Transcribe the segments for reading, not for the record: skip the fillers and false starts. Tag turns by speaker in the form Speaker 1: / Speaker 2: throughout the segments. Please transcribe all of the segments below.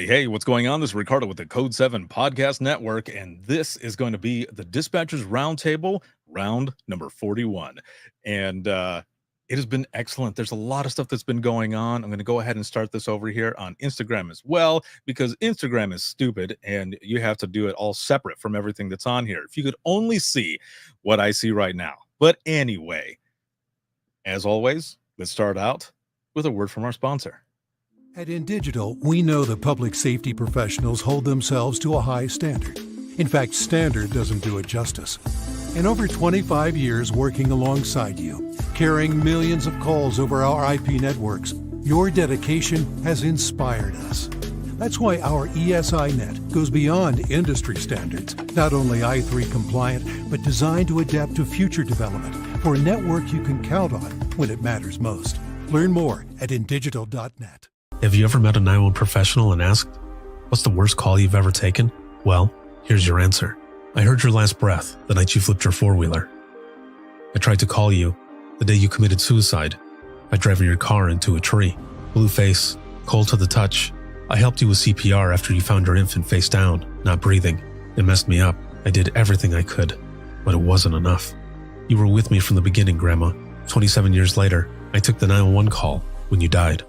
Speaker 1: Hey, what's going on? This is Ricardo with the Code 7 Podcast Network, and this is going to be the Dispatchers Roundtable, round number 41. And it has been excellent. There's a lot of stuff that's been going on. I'm going to go ahead and start this over here on Instagram as well, because Instagram is stupid, and you have to do it all separate from everything that's on here. If you could only see what I see right now. But anyway, as always, let's start out with a word from our sponsor.
Speaker 2: At InDigital, we know the public safety professionals hold themselves to a high standard. In fact, standard doesn't do it justice. In over 25 years working alongside you, carrying millions of calls over our IP networks, your dedication has inspired us. That's why our ESI Net goes beyond industry standards, not only i3 compliant, but designed to adapt to future development for a network you can count on when it matters most. Learn more at indigital.net.
Speaker 3: Have you ever met a 911 professional and asked, what's the worst call you've ever taken? Well, here's your answer. I heard your last breath the night you flipped your four-wheeler. I tried to call you the day you committed suicide by driving your car into a tree. Blue face, cold to the touch. I helped you with CPR after you found your infant face down, not breathing. It messed me up. I did everything I could, but it wasn't enough. You were with me from the beginning, Grandma. 27 years later, I took the 911 call when you died.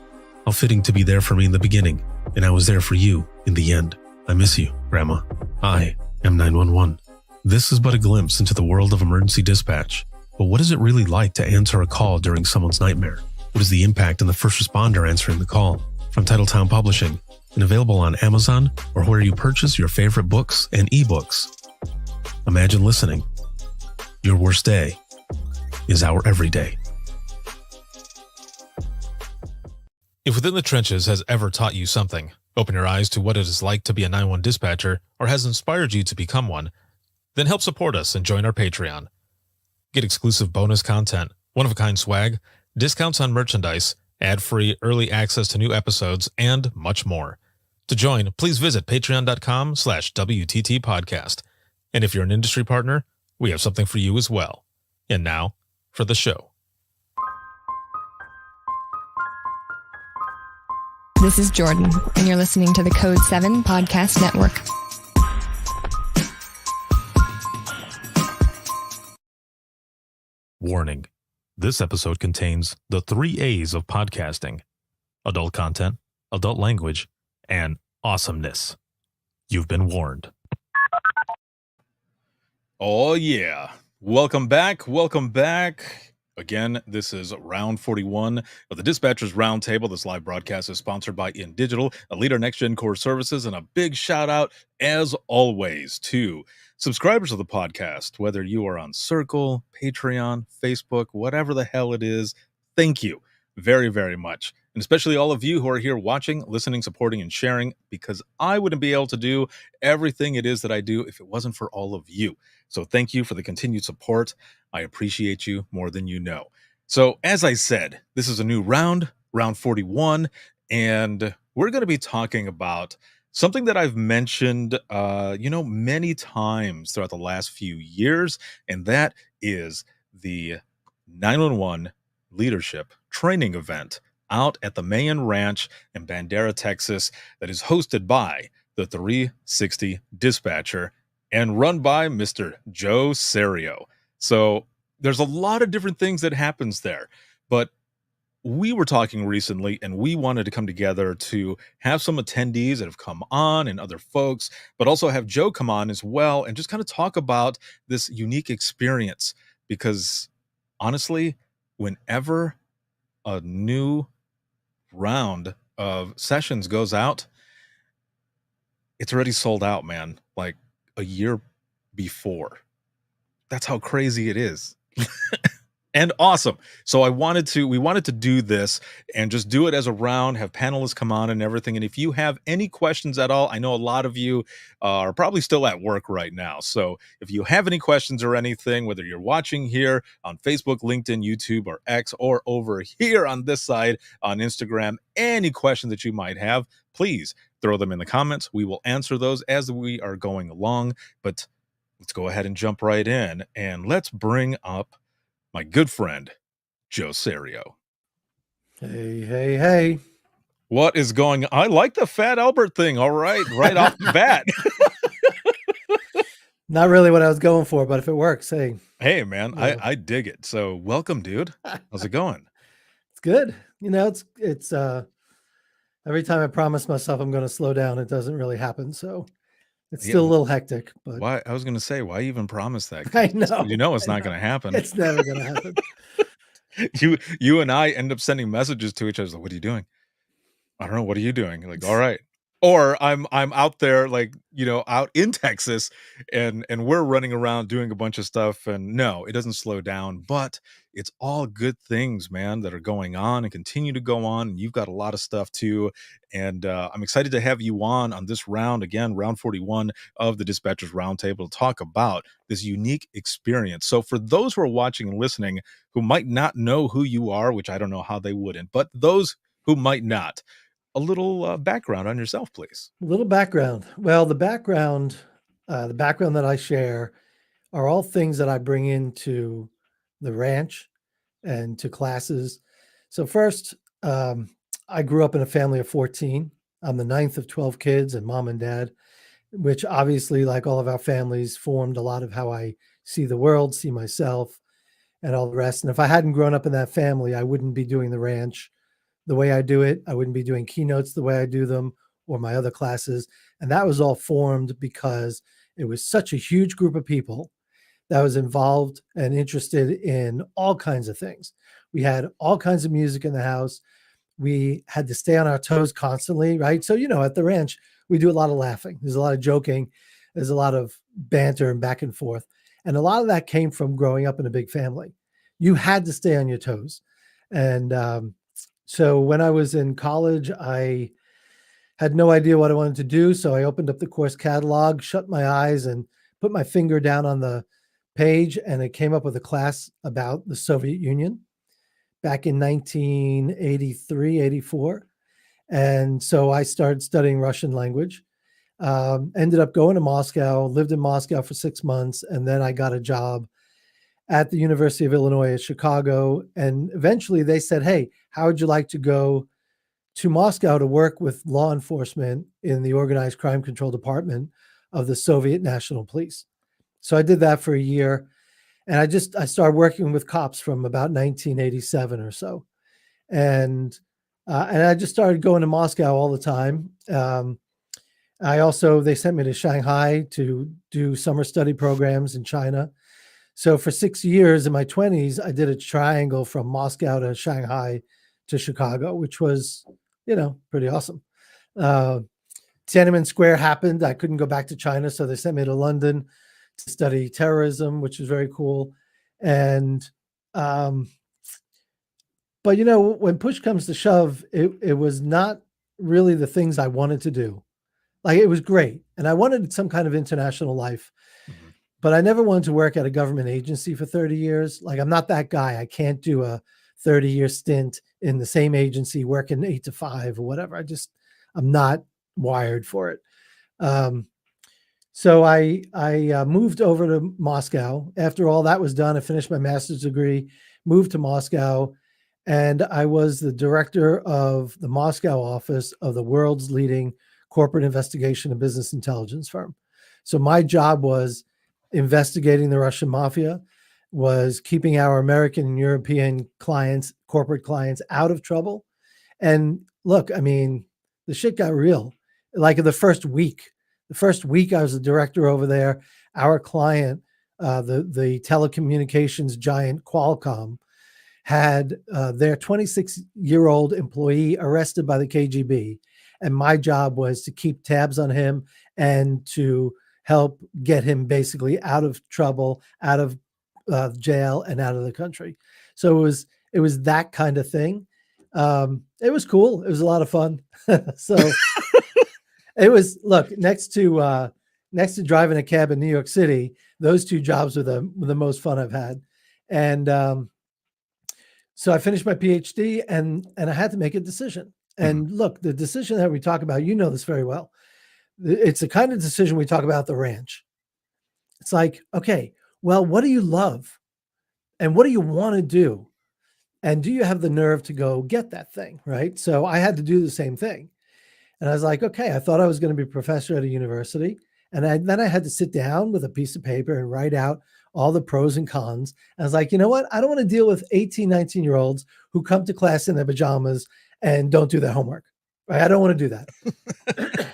Speaker 3: How fitting to be there for me in the beginning, and I was there for you in the end. I miss you, Grandma. I am 911. This is but a glimpse into the world of emergency dispatch. But what is it really like to answer a call during someone's nightmare? What is the impact on the first responder answering the call? From Titletown Publishing, and available on Amazon or where you purchase your favorite books and ebooks. Imagine listening. Your worst day is our everyday. If Within the Trenches has ever taught you something, open your eyes to what it is like to be a 911 dispatcher, or has inspired you to become one, then help support us and join our Patreon. Get exclusive bonus content, one-of-a-kind swag, discounts on merchandise, ad-free early access to new episodes, and much more. To join, please visit patreon.com/WTT podcast. And if you're an industry partner, we have something for you as well. And now, for the show.
Speaker 4: This is Jordan, and you're listening to the Code 7 Podcast Network.
Speaker 3: Warning. This episode contains the 3 A's of podcasting: adult content, adult language, and awesomeness. You've been warned.
Speaker 1: Oh, yeah. Welcome back. Welcome back. Again, this is round 41 of the Dispatchers Roundtable. This live broadcast is sponsored by InDigital, a leader in next-gen core services, and a big shout-out, as always, to subscribers of the podcast, whether you are on Circle, Patreon, Facebook, whatever the hell it is. Thank you very, very much. And especially all of you who are here watching, listening, supporting, and sharing, because I wouldn't be able to do everything it is that I do if it wasn't for all of you. So thank you for the continued support. I appreciate you more than you know. So as I said, this is a new round 41, and we're going to be talking about something that I've mentioned, many times throughout the last few years, and that is the 911 leadership training event out at the Mayan Ranch in Bandera, Texas, that is hosted by the 360 Dispatcher and run by Mr. Joe Serio. So there's a lot of different things that happens there, but we were talking recently and we wanted to come together to have some attendees that have come on and other folks, but also have Joe come on as well and just kind of talk about this unique experience, because honestly, whenever a new round of sessions goes out, it's already sold out, man, like a year before. That's how crazy it is. And awesome. So we wanted to do this and just do it as a round, have panelists come on and everything. And if you have any questions at all, I know a lot of you are probably still at work right now. So if you have any questions or anything, whether you're watching here on Facebook, LinkedIn, YouTube, or X, or over here on this side on Instagram, any questions that you might have, please throw them in the comments. We will answer those as we are going along. But let's go ahead and jump right in, and let's bring up my good friend, Joe Serio.
Speaker 5: Hey.
Speaker 1: What is going I like the Fat Albert thing, all right off the bat.
Speaker 5: Not really what I was going for, but if it works, hey,
Speaker 1: Hey, man,
Speaker 5: you know,
Speaker 1: I dig it. So, welcome, dude. How's it going?
Speaker 5: it's good. It's every time I promise myself I'm gonna slow down, it doesn't really happen. So it's
Speaker 1: Yeah,
Speaker 5: still a little hectic, but
Speaker 1: why I was gonna say, why even promise that?
Speaker 5: I
Speaker 1: Because you
Speaker 5: know,
Speaker 1: know it's
Speaker 5: I
Speaker 1: not
Speaker 5: know.
Speaker 1: gonna happen.
Speaker 5: It's never gonna happen.
Speaker 1: You and I end up sending messages to each other, like, "What are you doing?" I don't know, "What are you doing?" Like, "All right." Or I'm out there, like, out in Texas, and we're running around doing a bunch of stuff, and no, it doesn't slow down, but it's all good things, man, that are going on and continue to go on, and you've got a lot of stuff too, and, I'm excited to have you on this round, again, round 41 of the Dispatchers Roundtable to talk about this unique experience. So for those who are watching and listening who might not know who you are, which I don't know how they wouldn't, but those who might not, a little background on yourself, please.
Speaker 5: A little background. Well, the background that I share are all things that I bring into the ranch and to classes. So first, um, I grew up in a family of 14. I'm the ninth of 12 kids and mom and dad, which obviously, like all of our families, formed a lot of how I see the world, see myself, and all the rest. And if I hadn't grown up in that family, I wouldn't be doing the ranch the way I do it. I wouldn't be doing keynotes the way I do them or my other classes. And that was all formed because it was such a huge group of people that was involved and interested in all kinds of things. We had all kinds of music in the house. We had to stay on our toes constantly, right? So, at the ranch, we do a lot of laughing. There's a lot of joking. There's a lot of banter and back and forth. And a lot of that came from growing up in a big family. You had to stay on your toes. And so when I was in college, I had no idea what I wanted to do. So I opened up the course catalog, shut my eyes, and put my finger down on the page, and it came up with a class about the Soviet Union back in 1983, 84. And so I started studying Russian language. Ended up going to Moscow, lived in Moscow for 6 months, and then I got a job at the University of Illinois at Chicago. And eventually they said, hey, how would you like to go to Moscow to work with law enforcement in the organized crime control department of the Soviet National Police? So I did that for a year. And I started working with cops from about 1987 or so. And I just started going to Moscow all the time. They sent me to Shanghai to do summer study programs in China. So for 6 years in my 20s, I did a triangle from Moscow to Shanghai to Chicago, which was, pretty awesome. Tiananmen Square happened. I couldn't go back to China, so they sent me to London to study terrorism, which was very cool. And but when push comes to shove, it was not really the things I wanted to do. Like, it was great, and I wanted some kind of international life,
Speaker 1: Mhm.
Speaker 5: but I never wanted to work at a government agency for 30 years. Like, I'm not that guy. I can't do a 30-year stint in the same agency working 8 to 5 or whatever. I'm not wired for it. So I moved over to Moscow. After all that was done, I finished my master's degree, moved to Moscow, and I was the director of the Moscow office of the world's leading corporate investigation and business intelligence firm. So my job was investigating the Russian mafia, was keeping our American and European clients, corporate clients, out of trouble. And look, I mean, the shit got real. Like the first week I was the director over there, our client, the telecommunications giant Qualcomm, had their 26-year-old employee arrested by the KGB. And my job was to keep tabs on him and to help get him basically out of trouble, out of jail, and out of the country. So it was that kind of thing. It was cool. It was a lot of fun. So it was, look, next to driving a cab in New York City, those two jobs were the most fun I've had. And so I finished my PhD, and I had to make a decision. And look, the decision that we talk about, this very well. It's the kind of decision we talk about at the ranch. It's like, okay, well, what do you love? And what do you want to do? And do you have the nerve to go get that thing, right? So I had to do the same thing. And I was like, okay, I thought I was going to be a professor at a university. And then I had to sit down with a piece of paper and write out all the pros and cons. And I was like, you know what? I don't want to deal with 18, 19-year-olds who come to class in their pajamas and don't do their homework. Right? I don't want to do that.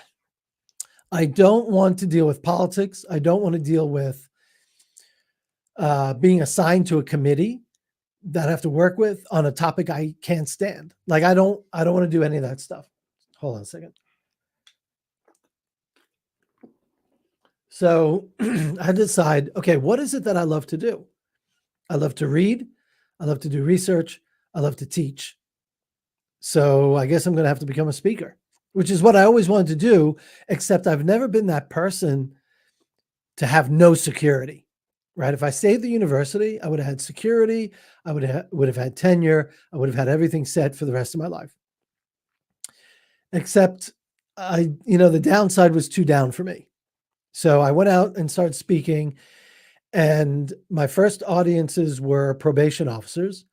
Speaker 5: I don't want to deal with politics. I don't want to deal with being assigned to a committee that I have to work with on a topic I can't stand. Like, I don't want to do any of that stuff. Hold on a second. So I decide, okay, what is it that I love to do? I love to read. I love to do research. I love to teach. So I guess I'm going to have to become a speaker, which is what I always wanted to do, except I've never been that person to have no security, right? If I stayed at the university, I would have had security. I would have had tenure. I would have had everything set for the rest of my life. Except the downside was too down for me. So I went out and started speaking, and my first audiences were probation officers,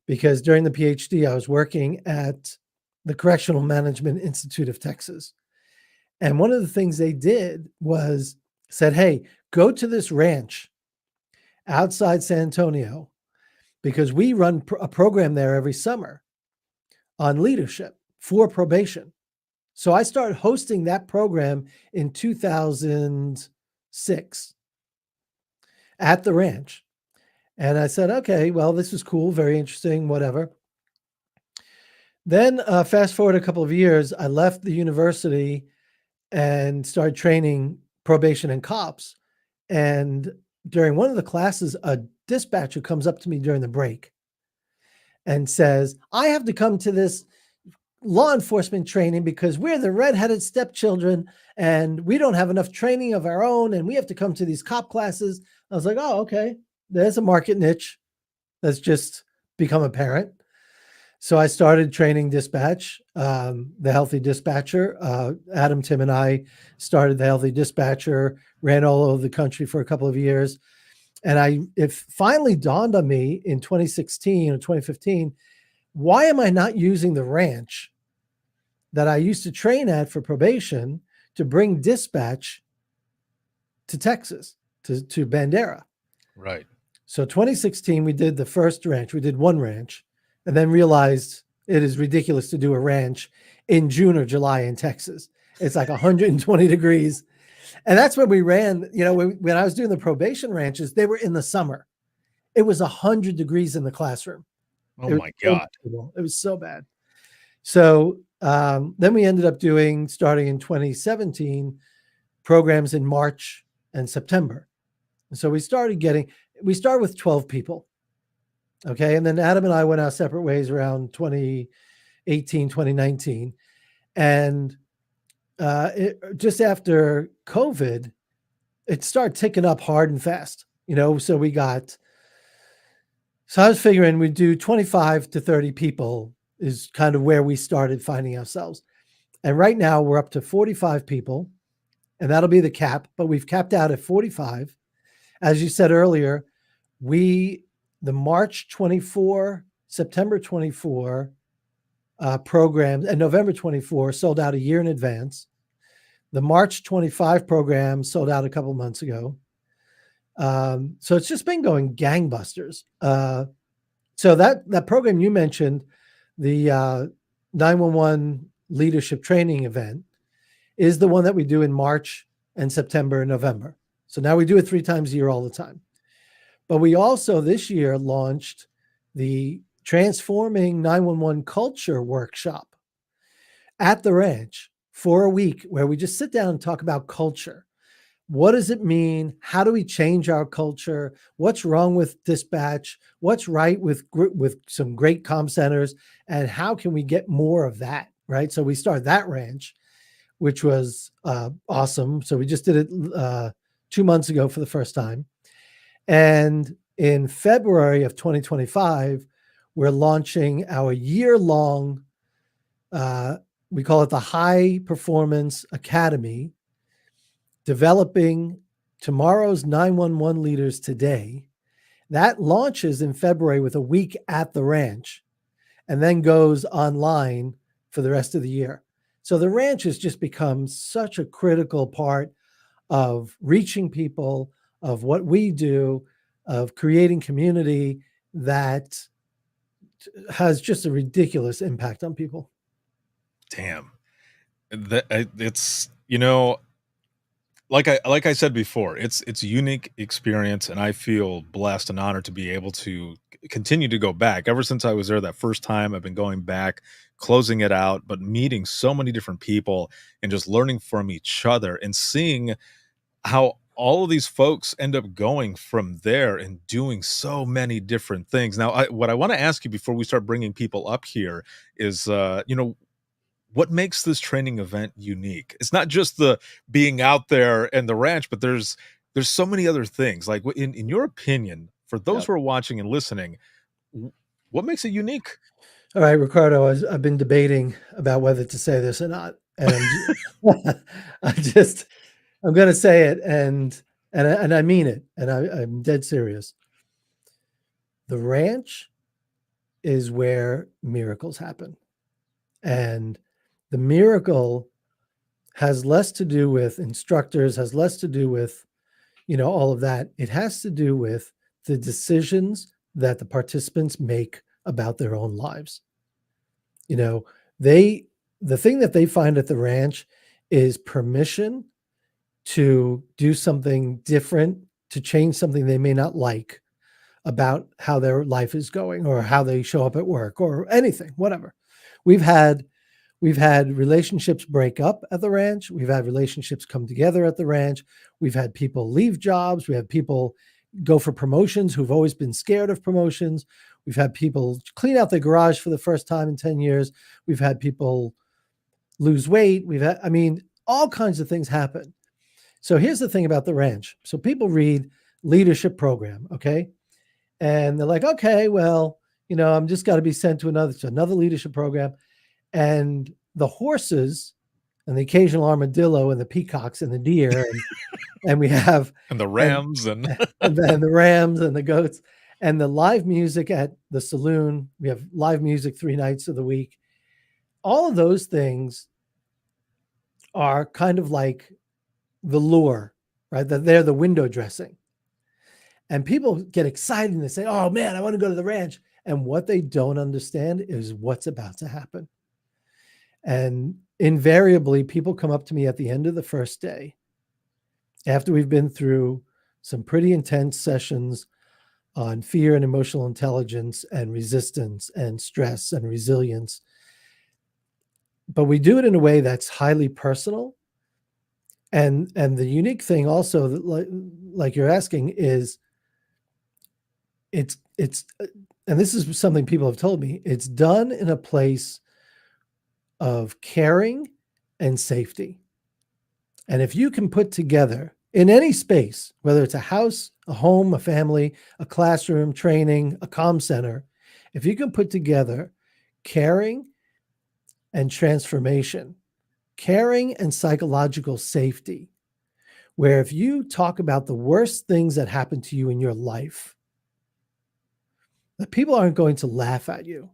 Speaker 5: because during the PhD, I was working at the Correctional Management Institute of Texas. And one of the things they did was said, hey, go to this ranch outside San Antonio, because we run a program there every summer on leadership for probation. So I started hosting that program in 2006 at the ranch. And I said, okay, well, this is cool, very interesting, whatever. Then fast forward a couple of years, I left the university and started training probation and cops. And during one of the classes, a dispatcher comes up to me during the break and says, I have to come to this law enforcement training because we're the redheaded stepchildren and we don't have enough training of our own, and we have to come to these cop classes. I was like, oh, okay, there's a market niche that's just become apparent. So I started training dispatch, the Healthy Dispatcher. Adam, Tim, and I started the Healthy Dispatcher, ran all over the country for a couple of years. And it finally dawned on me in 2016 or 2015, why am I not using the ranch that I used to train at for probation to bring dispatch to Texas, to Bandera?
Speaker 1: Right.
Speaker 5: So 2016, we did the first ranch. We did one ranch, and then realized it is ridiculous to do a ranch in June or July in Texas. It's like 120 degrees. And that's when we ran, when I was doing the probation ranches, they were in the summer. It was 100 degrees in the classroom.
Speaker 1: Oh my God.
Speaker 5: It was so bad. So then we ended up starting in 2017, programs in March and September. And so we started with 12 people. Okay. And then Adam and I went our separate ways around 2018, 2019. And just after COVID, it started ticking up hard and fast, so I was figuring we'd do 25 to 30 people is kind of where we started finding ourselves. And right now we're up to 45 people, and that'll be the cap, but we've capped out at 45. As you said earlier, the March 24, September 24 programs and November 24 sold out a year in advance. The March 25 program sold out a couple months ago. So it's just been going gangbusters. So that program you mentioned, the 911 leadership training event, is the one that we do in March and September and November. So now we do it 3 times a year all the time. But we also this year launched the Transforming 911 Culture Workshop at the ranch for a week, where we just sit down and talk about culture. What does it mean? How do we change our culture? What's wrong with dispatch? What's right with some great comm centers? And how can we get more of that, right? So we started that ranch, which was awesome. So we just did it 2 months ago for the first time. And in February of 2025, we're launching our year-long, we call it the High Performance Academy, developing tomorrow's 911 leaders today. That launches in February with a week at the ranch. and then goes online for the rest of the year. So the ranch has just become such a critical part of reaching people, of what we do, of creating community that has just a ridiculous impact on people.
Speaker 1: Damn. It's like I said before, it's a unique experience, and I feel blessed and honored to be able to continue to go back. Ever since I was there that first time, I've been going back, closing it out, but meeting so many different people and just learning from each other and seeing how all of these folks end up going from there and doing so many different things. Now, what I want to ask you before we start bringing people up here is, what makes this training event unique? It's not just the being out there and the ranch, but there's so many other things. Like, in your opinion, for those
Speaker 5: Yep.
Speaker 1: who are watching and listening, what makes it unique?
Speaker 5: All right, Ricardo, I've been debating about whether to say this or not. And I'm going to say it, and I mean it, and I'm dead serious. The ranch is where miracles happen. And the miracle has less to do with instructors, has less to do with, all of that. It has to do with the decisions that the participants make about their own lives. They the thing that they find at the ranch is permission to do something different, to change something they may not like about how their life is going or how they show up at work or anything, whatever. We've had relationships break up at the ranch. We've had relationships come together at the ranch. We've had people leave jobs. We have people go for promotions who've always been scared of promotions. We've had people clean out their garage for the first time in 10 years. We've had people lose weight. All kinds of things happen. So here's the thing about the ranch. So people read leadership program, okay? And they're like, okay, well, I'm just got to be sent to another leadership program. And the horses and the occasional armadillo and the peacocks and the deer and we have
Speaker 1: And the Rams and
Speaker 5: then the rams and the goats and the live music at the saloon. We have live music 3 nights of the week. All of those things are kind of like the lure, right? That they're the window dressing. And people get excited and they say, oh man, I want to go to the ranch. And what they don't understand is what's about to happen. And invariably, people come up to me at the end of the first day, after we've been through some pretty intense sessions on fear and emotional intelligence and resistance and stress and resilience. But we do it in a way that's highly personal. And the unique thing also, that like you're asking, is it's and this is something people have told me, it's done in a place of caring and safety. And if you can put together in any space, whether it's a house, a home, a family, a classroom, training, a comm center, if you can put together caring and transformation, caring and psychological safety, where if you talk about the worst things that happen to you in your life, the people aren't going to laugh at you.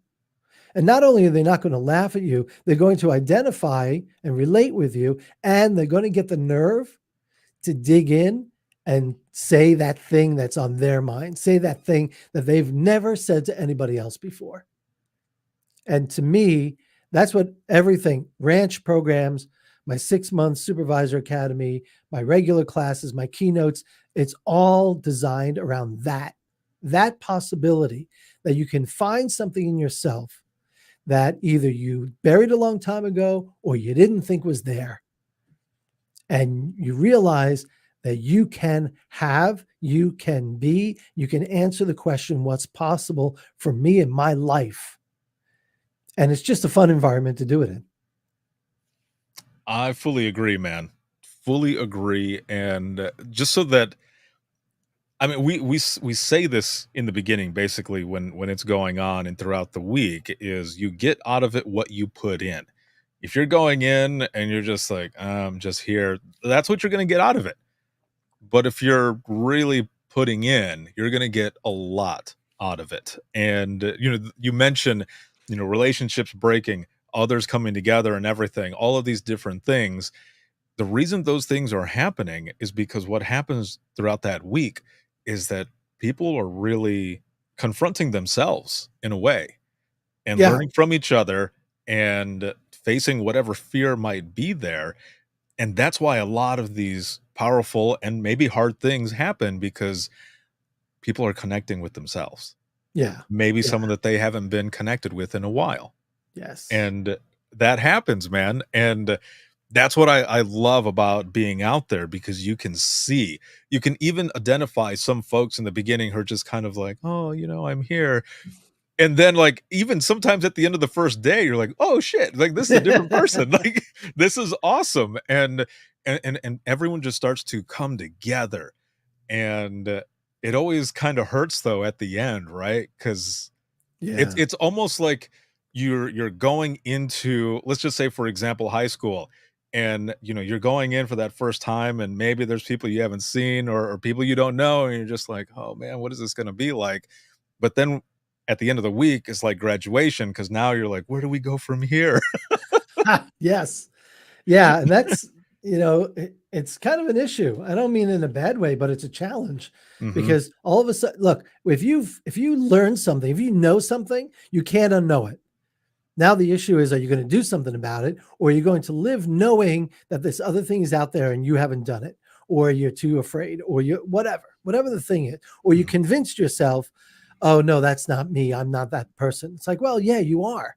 Speaker 5: And not only are they not going to laugh at you, they're going to identify and relate with you, and they're going to get the nerve to dig in and say that thing that's on their mind, say that thing that they've never said to anybody else before. And to me, that's what everything, ranch programs, my 6-month supervisor academy, my regular classes, my keynotes, it's all designed around that possibility that you can find something in yourself that either you buried a long time ago or you didn't think was there. And you realize that you can have, you can be, you can answer the question, what's possible for me in my life? And it's just a fun environment to do it in.
Speaker 1: I fully agree, man. Fully agree. And just so that, we say this in the beginning, basically, when it's going on and throughout the week, is you get out of it what you put in. If you're going in and you're just like, I'm just here, that's what you're going to get out of it. But if you're really putting in, you're going to get a lot out of it. And you mentioned relationships breaking, others coming together and everything, all of these different things. The reason those things are happening is because what happens throughout that week is that people are really confronting themselves in a way and
Speaker 5: Yeah.
Speaker 1: learning from each other and facing whatever fear might be there. And that's why a lot of these powerful and maybe hard things happen because people are connecting with themselves.
Speaker 5: Yeah.
Speaker 1: Maybe
Speaker 5: Yeah.
Speaker 1: someone that they haven't been connected with in a while.
Speaker 5: Yes.
Speaker 1: And that happens, man. And that's what I love about being out there because you can see, you can even identify some folks in the beginning who are just kind of like, oh, I'm here. And then, like, even sometimes at the end of the first day, you're like, oh shit, like this is a different person. Like, this is awesome. And everyone just starts to come together. And it always kind of hurts though at the end, right? Because it's
Speaker 5: Yeah.
Speaker 1: it's almost like you're going into, let's just say, for example, high school, and you're going in for that first time, and maybe there's people you haven't seen or people you don't know, and you're just like, oh man, what is this going to be like? But then at the end of the week, it's like graduation because now you're like, where do we go from here?
Speaker 5: Yes. Yeah. And that's, it's kind of an issue. I don't mean in a bad way, but it's a challenge
Speaker 1: Hmm.
Speaker 5: because all of a sudden, look, if you learn something, if you know something, you can't unknow it. Now the issue is, are you going to do something about it, or are you going to live knowing that this other thing is out there and you haven't done it, or you're too afraid, or you whatever the thing is, or you
Speaker 1: Hmm.
Speaker 5: convinced yourself, oh no, that's not me. I'm not that person. It's like, well, yeah, you are.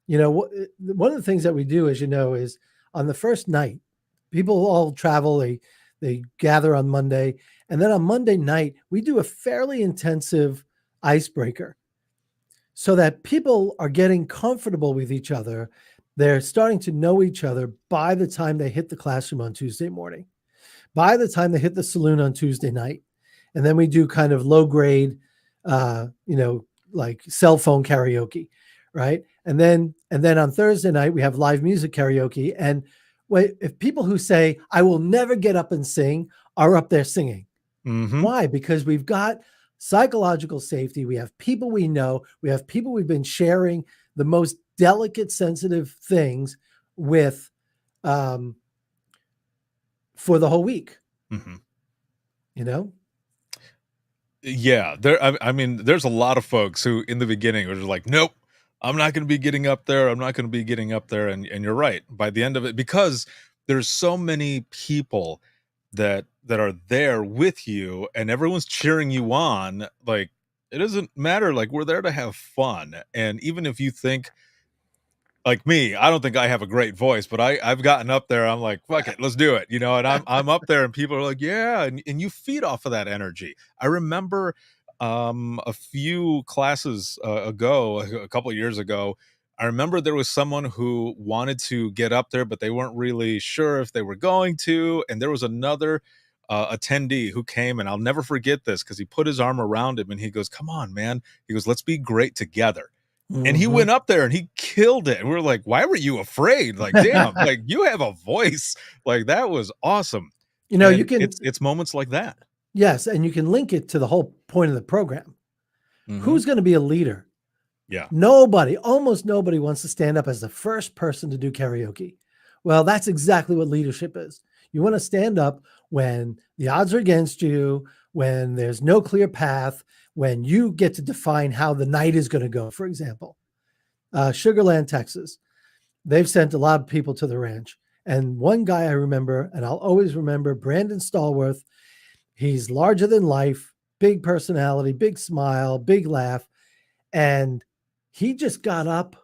Speaker 5: One of the things that we do, as you know, is on the first night, people all travel. They gather on Monday, and then on Monday night we do a fairly intensive icebreaker so that people are getting comfortable with each other. They're starting to know each other by the time they hit the classroom on Tuesday morning, by the time they hit the saloon on Tuesday night. And then we do kind of low grade, like cell phone karaoke, right? And then on Thursday night, we have live music karaoke. And if people who say, I will never get up and sing, are up there singing.
Speaker 1: Hmm.
Speaker 5: Why? Because we've got psychological safety. We have people we know. We have people we've been sharing the most delicate, sensitive things with for the whole week,
Speaker 1: Hmm.
Speaker 5: you know?
Speaker 1: Yeah, I mean, there's a lot of folks who in the beginning are just like, nope, I'm not going to be getting up there. I'm not going to be getting up there. And you're right. By the end of it, because there's so many people that are there with you, and everyone's cheering you on. Like, it doesn't matter. Like, we're there to have fun. And even if you think like me, I don't think I have a great voice, but I've gotten up there. I'm like, fuck it, let's do it, And I'm up there, and people are like, yeah, and you feed off of that energy. I remember a few classes ago, a couple of years ago. I remember there was someone who wanted to get up there, but they weren't really sure if they were going to. And there was another attendee who came, and I'll never forget this because he put his arm around him and he goes, "Come on, man." He goes, "Let's be great together." And he
Speaker 5: Mhm.
Speaker 1: went up there and he killed it. And we were like, why were you afraid? Like, damn, like you have a voice. Like that was awesome.
Speaker 5: You
Speaker 1: And
Speaker 5: can,
Speaker 1: it's moments like that.
Speaker 5: yes, and you can link it to the whole point of the program.
Speaker 1: Hmm.
Speaker 5: Who's going to be a leader?
Speaker 1: Yeah.
Speaker 5: Nobody, almost nobody wants to stand up as the first person to do karaoke. Well, that's exactly what leadership is. You want to stand up when the odds are against you, when there's no clear path, when you get to define how the night is going to go. For example, Sugarland, Texas, they've sent a lot of people to the ranch. And one guy I remember, and I'll always remember, Brandon Stallworth. He's larger than life, big personality, big smile, big laugh. And he just got up.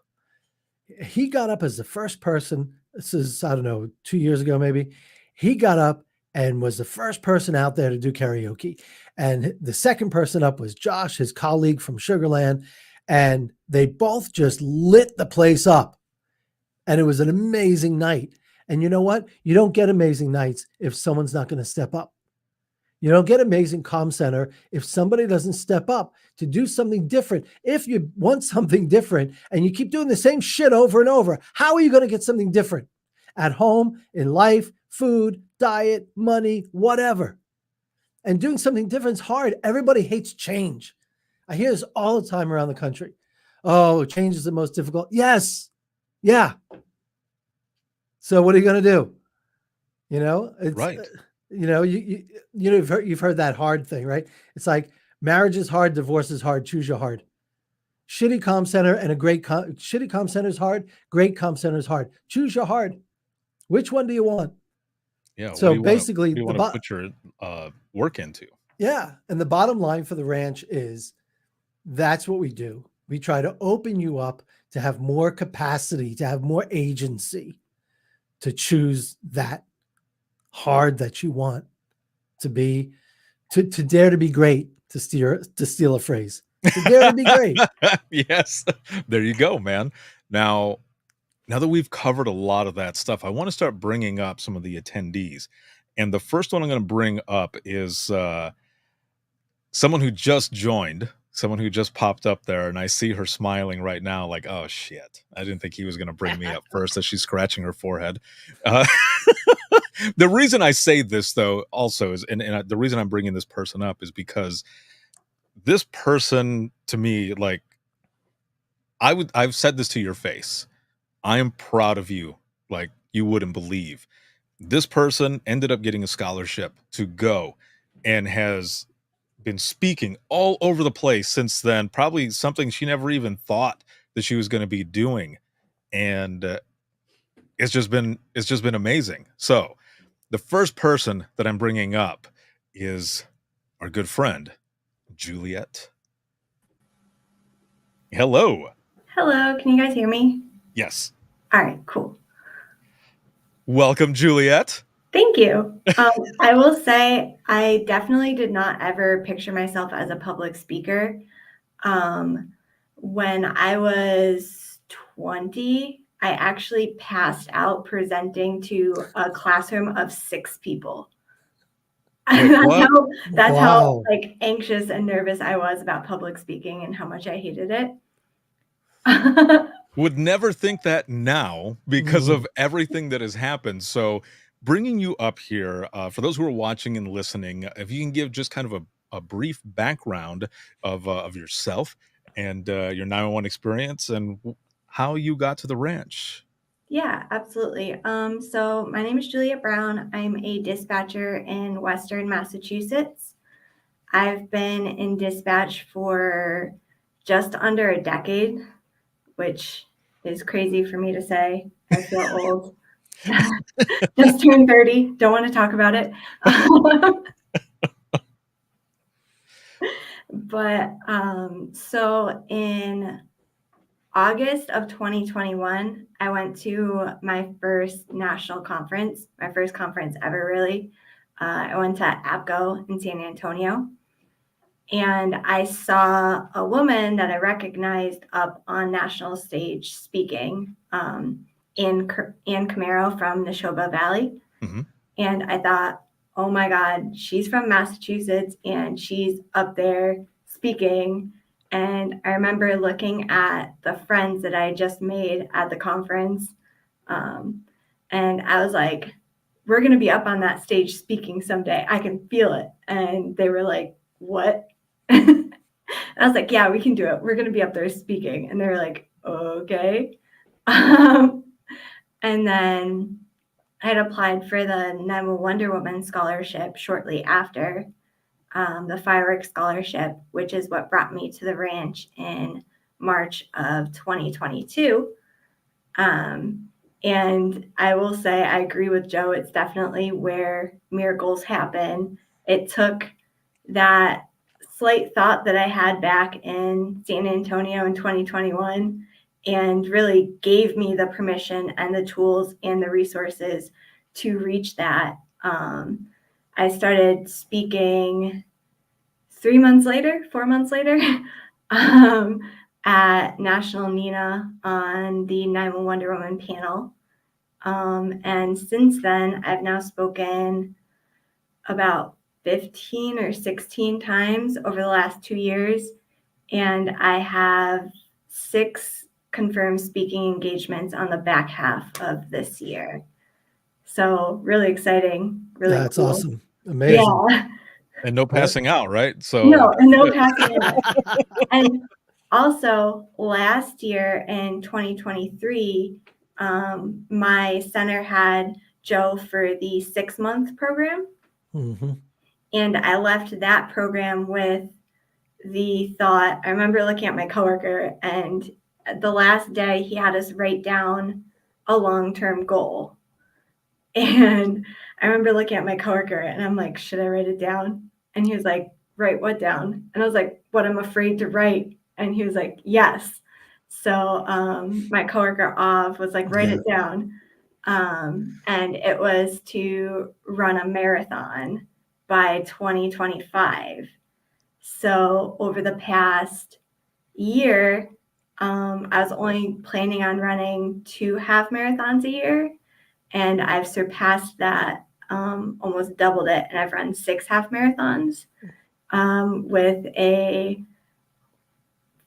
Speaker 5: He got up as the first person. This is, I don't know, 2 years ago, maybe. He got up and was the first person out there to do karaoke. And the second person up was Josh, his colleague from Sugarland. And they both just lit the place up. And it was an amazing night. And you know what? You don't get amazing nights if someone's not going to step up. You don't get amazing comm center if somebody doesn't step up to do something different. If you want something different and you keep doing the same shit over and over, how are you going to get something different at home, in life, food, diet, money, whatever? And doing something different is hard. Everybody hates change. I hear this all the time around the country. Oh, change is the most difficult. Yes. Yeah. So what are you going to do? It's
Speaker 1: Right.
Speaker 5: you've heard that hard thing, right? It's like marriage is hard, divorce is hard, choose your hard. Shitty comm center and shitty comm center is hard, great comm center is hard. Choose your hard. Which one do you want?
Speaker 1: Yeah.
Speaker 5: So
Speaker 1: What do
Speaker 5: basically,
Speaker 1: you want to put your work into?
Speaker 5: yeah, and the bottom line for the ranch is that's what we do. We try to open you up to have more capacity, to have more agency, to choose that hard that you want to be, to dare to be great, to steal a phrase. To dare to be great.
Speaker 1: Yes. There you go, man. Now that we've covered a lot of that stuff, I want to start bringing up some of the attendees. And the first one I'm going to bring up is someone who just joined, someone who just popped up there, and I see her smiling right now like, oh shit, I didn't think he was going to bring me up first, as she's scratching her forehead. The reason I say this though also is, and the reason I'm bringing this person up is because this person, to me, like, I've said this to your face. I am proud of you like you wouldn't believe. This person ended up getting a scholarship to go and has been speaking all over the place since then, probably something she never even thought that she was going to be doing. And it's just been amazing. So the first person that I'm bringing up is our good friend, Juliet. Hello.
Speaker 6: Hello, can you guys hear me?
Speaker 1: Yes.
Speaker 6: All right, cool.
Speaker 1: Welcome, Juliet.
Speaker 6: Thank you. I will say I definitely did not ever picture myself as a public speaker. When I was 20, I actually passed out presenting to a classroom of 6 people.
Speaker 1: Wait, what?
Speaker 6: That's how
Speaker 5: Wow.
Speaker 6: like anxious and nervous I was about public speaking and how much I hated it.
Speaker 1: Would never think that now because of everything that has happened. So bringing you up here, for those who are watching and listening, if you can give just kind of a brief background of yourself and your 911 experience and how you got to the ranch.
Speaker 6: Yeah, absolutely. So my name is Julia Brown. I'm a dispatcher in Western Massachusetts. I've been in dispatch for just under a decade, which is crazy for me to say. I feel old. Just turned 30. Don't want to talk about it. But so in August of 2021, I went to my first national conference, my first conference ever, really. I went to APCO in San Antonio, and I saw a woman that I recognized up on national stage speaking, Ann Camaro from Neshoba Valley.
Speaker 1: Mm-hmm.
Speaker 6: And I thought, oh my God, she's from Massachusetts and she's up there speaking. And I remember looking at the friends that I just made at the conference. And I was like, we're going to be up on that stage speaking someday. I can feel it. And they were like, what? I was like, yeah, we can do it. We're going to be up there speaking. And they were like, okay. And then I had applied for the 911 Wonder Woman scholarship shortly after, the fireworks scholarship, which is what brought me to the ranch in March of 2022. And I will say, I agree with Joe. It's definitely where miracles happen. It took that slight thought that I had back in San Antonio in 2021 and really gave me the permission and the tools and the resources to reach that. I started speaking 4 months later, at National NINA on the 911 Wonder Woman panel. And since then, I've now spoken about 15 or 16 times over the last 2 years. And I have 6 confirmed speaking engagements on the back half of this year. So really exciting. Really
Speaker 5: That's
Speaker 6: cool.
Speaker 5: awesome. Amazing.
Speaker 6: Yeah.
Speaker 1: And no passing out, right? So
Speaker 6: No passing out. And Also, last year in 2023, my center had Joe for the 6-month program.
Speaker 5: Mm-hmm.
Speaker 6: And I left that program with the thought, I remember looking at my coworker, and the last day he had us write down a long-term goal. And I remember looking at my coworker and I'm like, should I write it down? And he was like, write what down? And I was like, what I'm afraid to write. And he was like, yes. So my coworker Av was like, write
Speaker 5: Yeah.
Speaker 6: it down. And it was to run a marathon by 2025. So over the past year, I was only planning on running 2 half marathons a year, and I've surpassed that, almost doubled it, and I've run 6 half marathons with a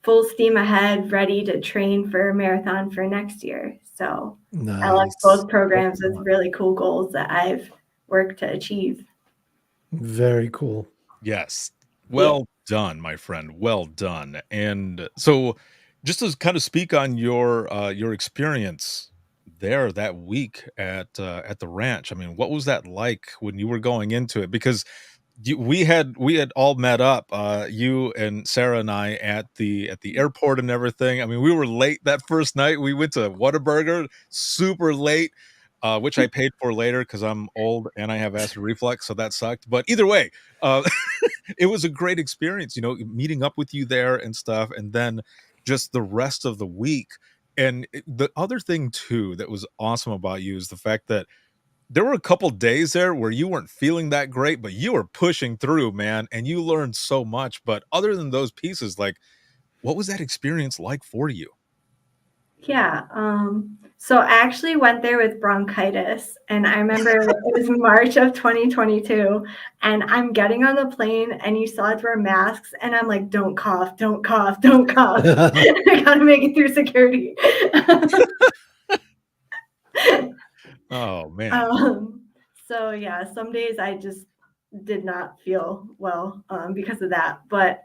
Speaker 6: full steam ahead, ready to train for a marathon for next year. So I left
Speaker 5: Nice.
Speaker 6: both programs with really cool goals that I've worked to achieve.
Speaker 5: Very cool.
Speaker 1: Yes. Well done, my friend. Well done. And so just to kind of speak on your experience there that week at the ranch. I mean, what was that like when you were going into it? Because we had all met up, you and Sarah and I at the airport and everything. I mean, we were late that first night. We went to Whataburger super late, which I paid for later because I'm old and I have acid reflux, so that sucked. But either way, uh, it was a great experience, meeting up with you there and stuff, and then just the rest of the week. And the other thing too that was awesome about you is the fact that there were a couple days there where you weren't feeling that great, but you were pushing through, man, and you learned so much. But other than those pieces, like, what was that experience like for you?
Speaker 6: Yeah. So I actually went there with bronchitis, and I remember it was March of 2022, and I'm getting on the plane, and you still have to wear masks, and I'm like, don't cough, don't cough, don't cough. I gotta make it through security.
Speaker 1: Oh man.
Speaker 6: So yeah, some days I just did not feel well because of that. But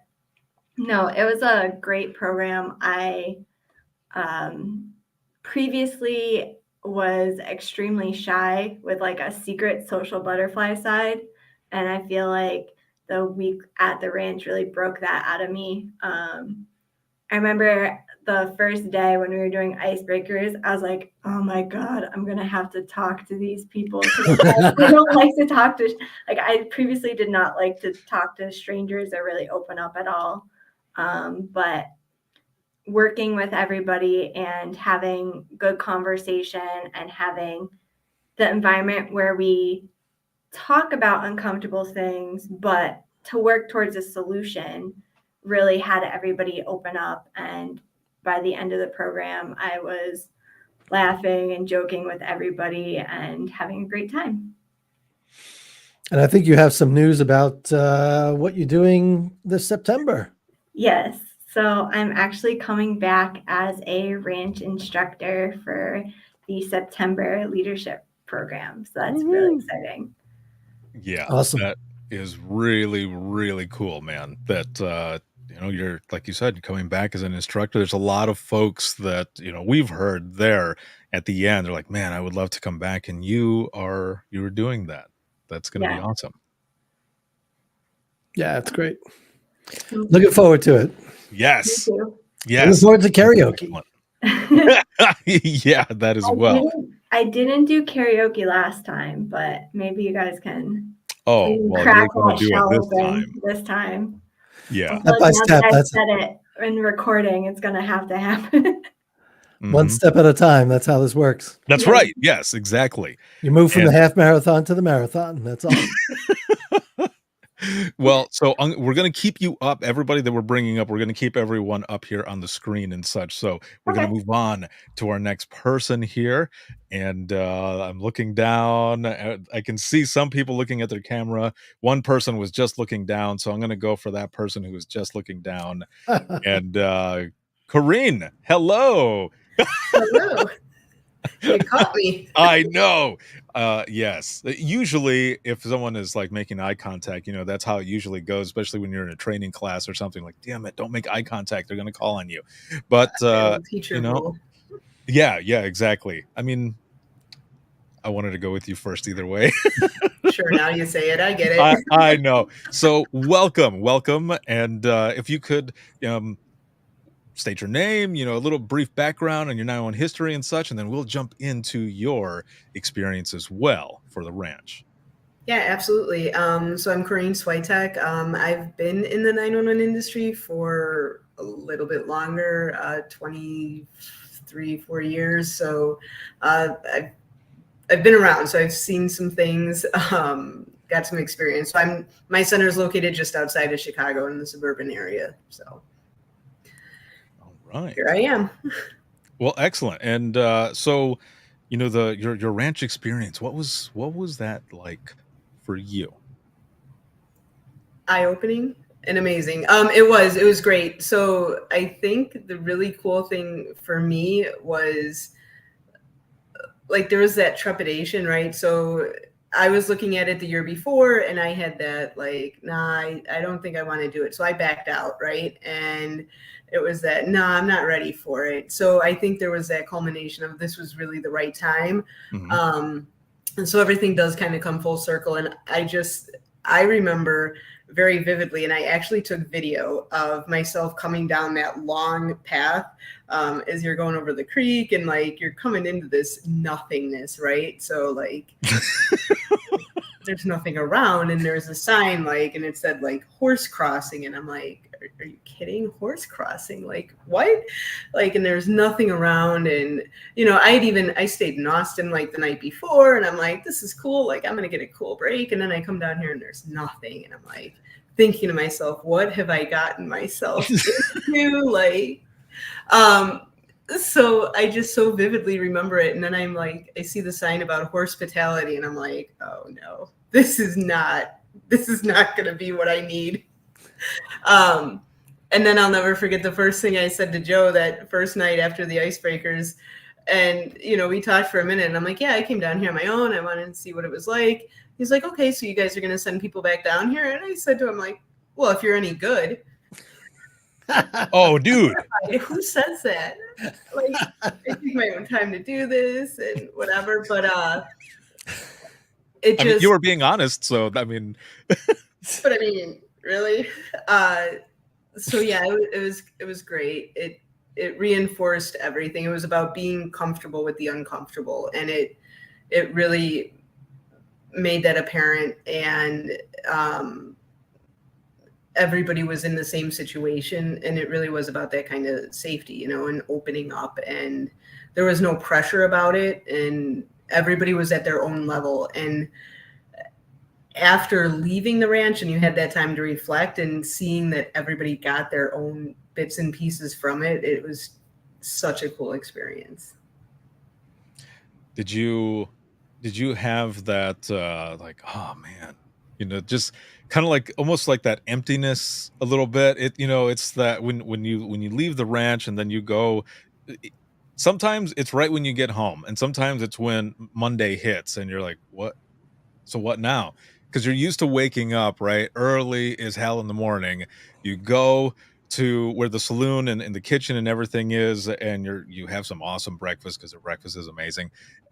Speaker 6: no, it was a great program. I previously was extremely shy with like a secret social butterfly side. And I feel like the week at the ranch really broke that out of me. I remember the first day when we were doing icebreakers, I was like, oh my God, I'm going to have to talk to these people. I don't like to talk to, like, I previously did not like to talk to strangers or really open up at all. But working with everybody and having good conversation and having the environment where we talk about uncomfortable things, but to work towards a solution really had everybody open up. And by the end of the program, I was laughing and joking with everybody and having a great time.
Speaker 5: And I think you have some news about what you're doing this September.
Speaker 6: Yes. So I'm actually coming back as a ranch instructor for the September leadership program. So that's really exciting.
Speaker 1: Yeah.
Speaker 5: Awesome.
Speaker 1: That is really, really cool, man. That you're, like you said, coming back as an instructor. There's a lot of folks that, we've heard there at the end. They're like, man, I would love to come back. And you are doing that. That's going to be awesome.
Speaker 5: Yeah, it's great. Looking forward to it.
Speaker 1: Yes.
Speaker 6: Me too.
Speaker 1: Yes.
Speaker 5: Looking forward to karaoke.
Speaker 1: Yeah, that as well.
Speaker 6: I didn't do karaoke last time, but maybe you guys can
Speaker 1: you're
Speaker 6: crack
Speaker 1: going
Speaker 6: that
Speaker 1: to do
Speaker 6: shell
Speaker 1: it this
Speaker 6: open
Speaker 1: time.
Speaker 6: this time.
Speaker 1: Yeah.
Speaker 5: Step by
Speaker 6: Now
Speaker 5: step.
Speaker 6: that I said it in recording, it's going to have to happen.
Speaker 5: One step at a time. That's how this works.
Speaker 1: That's right. Yes, exactly.
Speaker 5: You move from the half marathon to the marathon. That's all.
Speaker 1: Well, so we're going to keep you up. Everybody that we're bringing up, we're going to keep everyone up here on the screen and such. So we're going to move on to our next person here. And I'm looking down. I can see some people looking at their camera. One person was just looking down. So I'm going to go for that person who was just looking down. And Corinne, hello.
Speaker 7: Hello. You caught me.
Speaker 1: I know. Yes. Usually, if someone is like making eye contact, that's how it usually goes, especially when you're in a training class or something. Like, damn it, don't make eye contact. They're going to call on you. But,
Speaker 7: The old teacher
Speaker 1: you know,
Speaker 7: rule.
Speaker 1: yeah, exactly. I mean, I wanted to go with you first either way.
Speaker 7: Sure, now you say it. I get it.
Speaker 1: I know. So welcome. And if you could state your name, a little brief background on your 911 history and such, and then we'll jump into your experience as well for the ranch.
Speaker 7: Yeah, absolutely. So I'm Corinne Switek. I've been in the 911 industry for a little bit longer, 23, 4 years. So I've been around, so I've seen some things, got some experience. So my center is located just outside of Chicago in the suburban area. So
Speaker 1: all right,
Speaker 7: here I am.
Speaker 1: Well, excellent. And so, your ranch experience, what was that like for you?
Speaker 7: Eye-opening and amazing. It was great. So I think the really cool thing for me was like there was that trepidation, right? So I was looking at it the year before and I had that like, nah, I don't think I want to do it. So I backed out, right? And it was that, nah, I'm not ready for it. So I think there was that culmination of this was really the right time.
Speaker 1: Mm-hmm.
Speaker 7: And so everything does kind of come full circle. And I remember very vividly, and I actually took video of myself coming down that long path as you're going over the creek and like you're coming into this nothingness, right? So like there's nothing around and there's a sign like, and it said like horse crossing. And I'm like, are you kidding? Horse crossing? Like what? Like, and there's nothing around. And, I stayed in Austin like the night before and I'm like, this is cool. Like I'm going to get a cool break. And then I come down here and there's nothing. And I'm like thinking to myself, what have I gotten myself into? Like, so I just so vividly remember it. And then I'm like, I see the sign about hospitality and I'm like, oh no, this is not going to be what I need. And then I'll never forget the first thing I said to Joe that first night after the icebreakers. And, we talked for a minute and I'm like, yeah, I came down here on my own. I wanted to see what it was like. He's like, okay, so you guys are going to send people back down here? And I said to him like, well, if you're any good.
Speaker 1: Oh, dude.
Speaker 7: Who says that? Like, I take my own time to do this and whatever. But
Speaker 1: you were being honest. So, I mean.
Speaker 7: But I mean, really? So yeah, it was great. It reinforced everything. It was about being comfortable with the uncomfortable. And it really made that apparent. And everybody was in the same situation. And it really was about that kind of safety, and opening up. And there was no pressure about it. And everybody was at their own level. And after leaving the ranch and you had that time to reflect and seeing that everybody got their own bits and pieces from it, it was such a cool experience.
Speaker 1: Did you have that like, oh man, just kind of like almost like that emptiness a little bit? It's that when you leave the ranch and then you go, sometimes it's right when you get home and sometimes it's when Monday hits and you're like, what? So what now? Because you're used to waking up right early as hell in the morning. You go to where the saloon and the kitchen and everything is, and you have some awesome breakfast because the breakfast is amazing,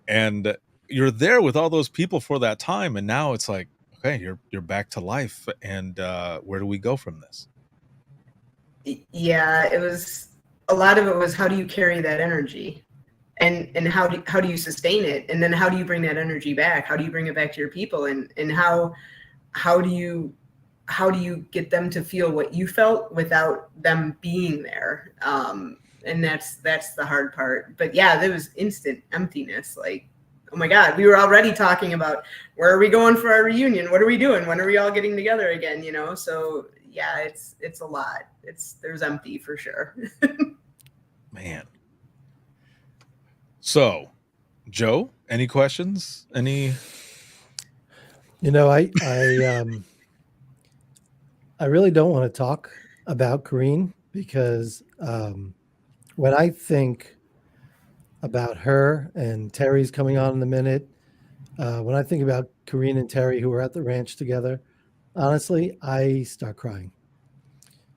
Speaker 1: and you're there with all those people for that time. And now it's like, okay, you're back to life, and where do we go from this?
Speaker 7: Yeah, it was a lot of it was how do you carry that energy? And how do you sustain it? And then how do you bring that energy back? How do you bring it back to your people? And how do you get them to feel what you felt without them being there? And that's the hard part. But yeah, there was instant emptiness. Like, oh my God, we were already talking about where are we going for our reunion? What are we doing? When are we all getting together again? So yeah, it's a lot. There's empty for sure.
Speaker 1: Man. So, Joe, any questions? Any?
Speaker 5: I really don't want to talk about Corinne because when I think about her, and Terry's coming on in a minute. When I think about Kareen and Terry, who were at the ranch together, honestly, I start crying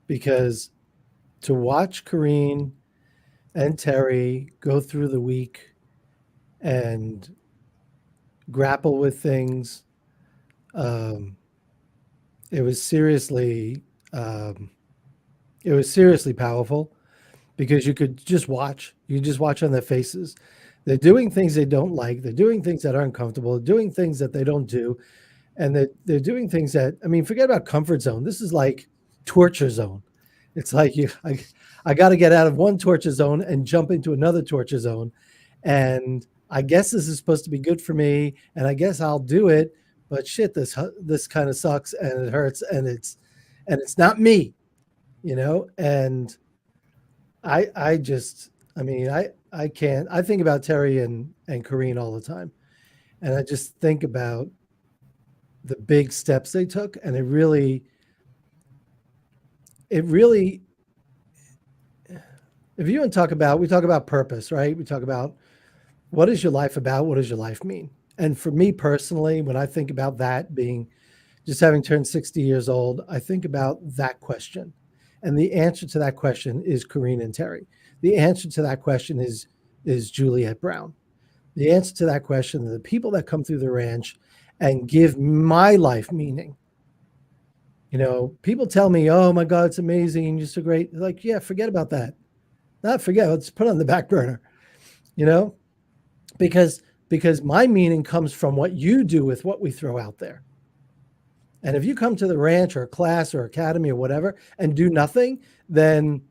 Speaker 5: because to watch Kareen and Terry go through the week and grapple with things, um, it was seriously, um, it was seriously powerful because you could just watch. You just watch on their faces. They're doing things they don't like. They're doing things that are uncomfortable. They're doing things that they don't do, and they're doing things that, I mean, forget about comfort zone. This is like torture zone. It's like I got to get out of one torture zone and jump into another torture zone, and I guess this is supposed to be good for me, and I guess I'll do it. But shit, this kind of sucks, and it hurts, and it's not me, And I just, I mean, I can't. I think about Terry and Kareen all the time, and I just think about the big steps they took, and it really, if you want to talk about, we talk about purpose, right? We talk about what is your life about? What does your life mean? And for me personally, when I think about that being just having turned 60 years old, I think about that question. And the answer to that question is Kareen and Terry. The answer to that question is Juliette Brown. The answer to that question are the people that come through the ranch and give my life meaning. People tell me, oh my God, it's amazing and you're so great. Like, yeah, forget about that. Not forget, let's put it on the back burner, because my meaning comes from what you do with what we throw out there. And if you come to the ranch or a class or academy or whatever and do nothing, then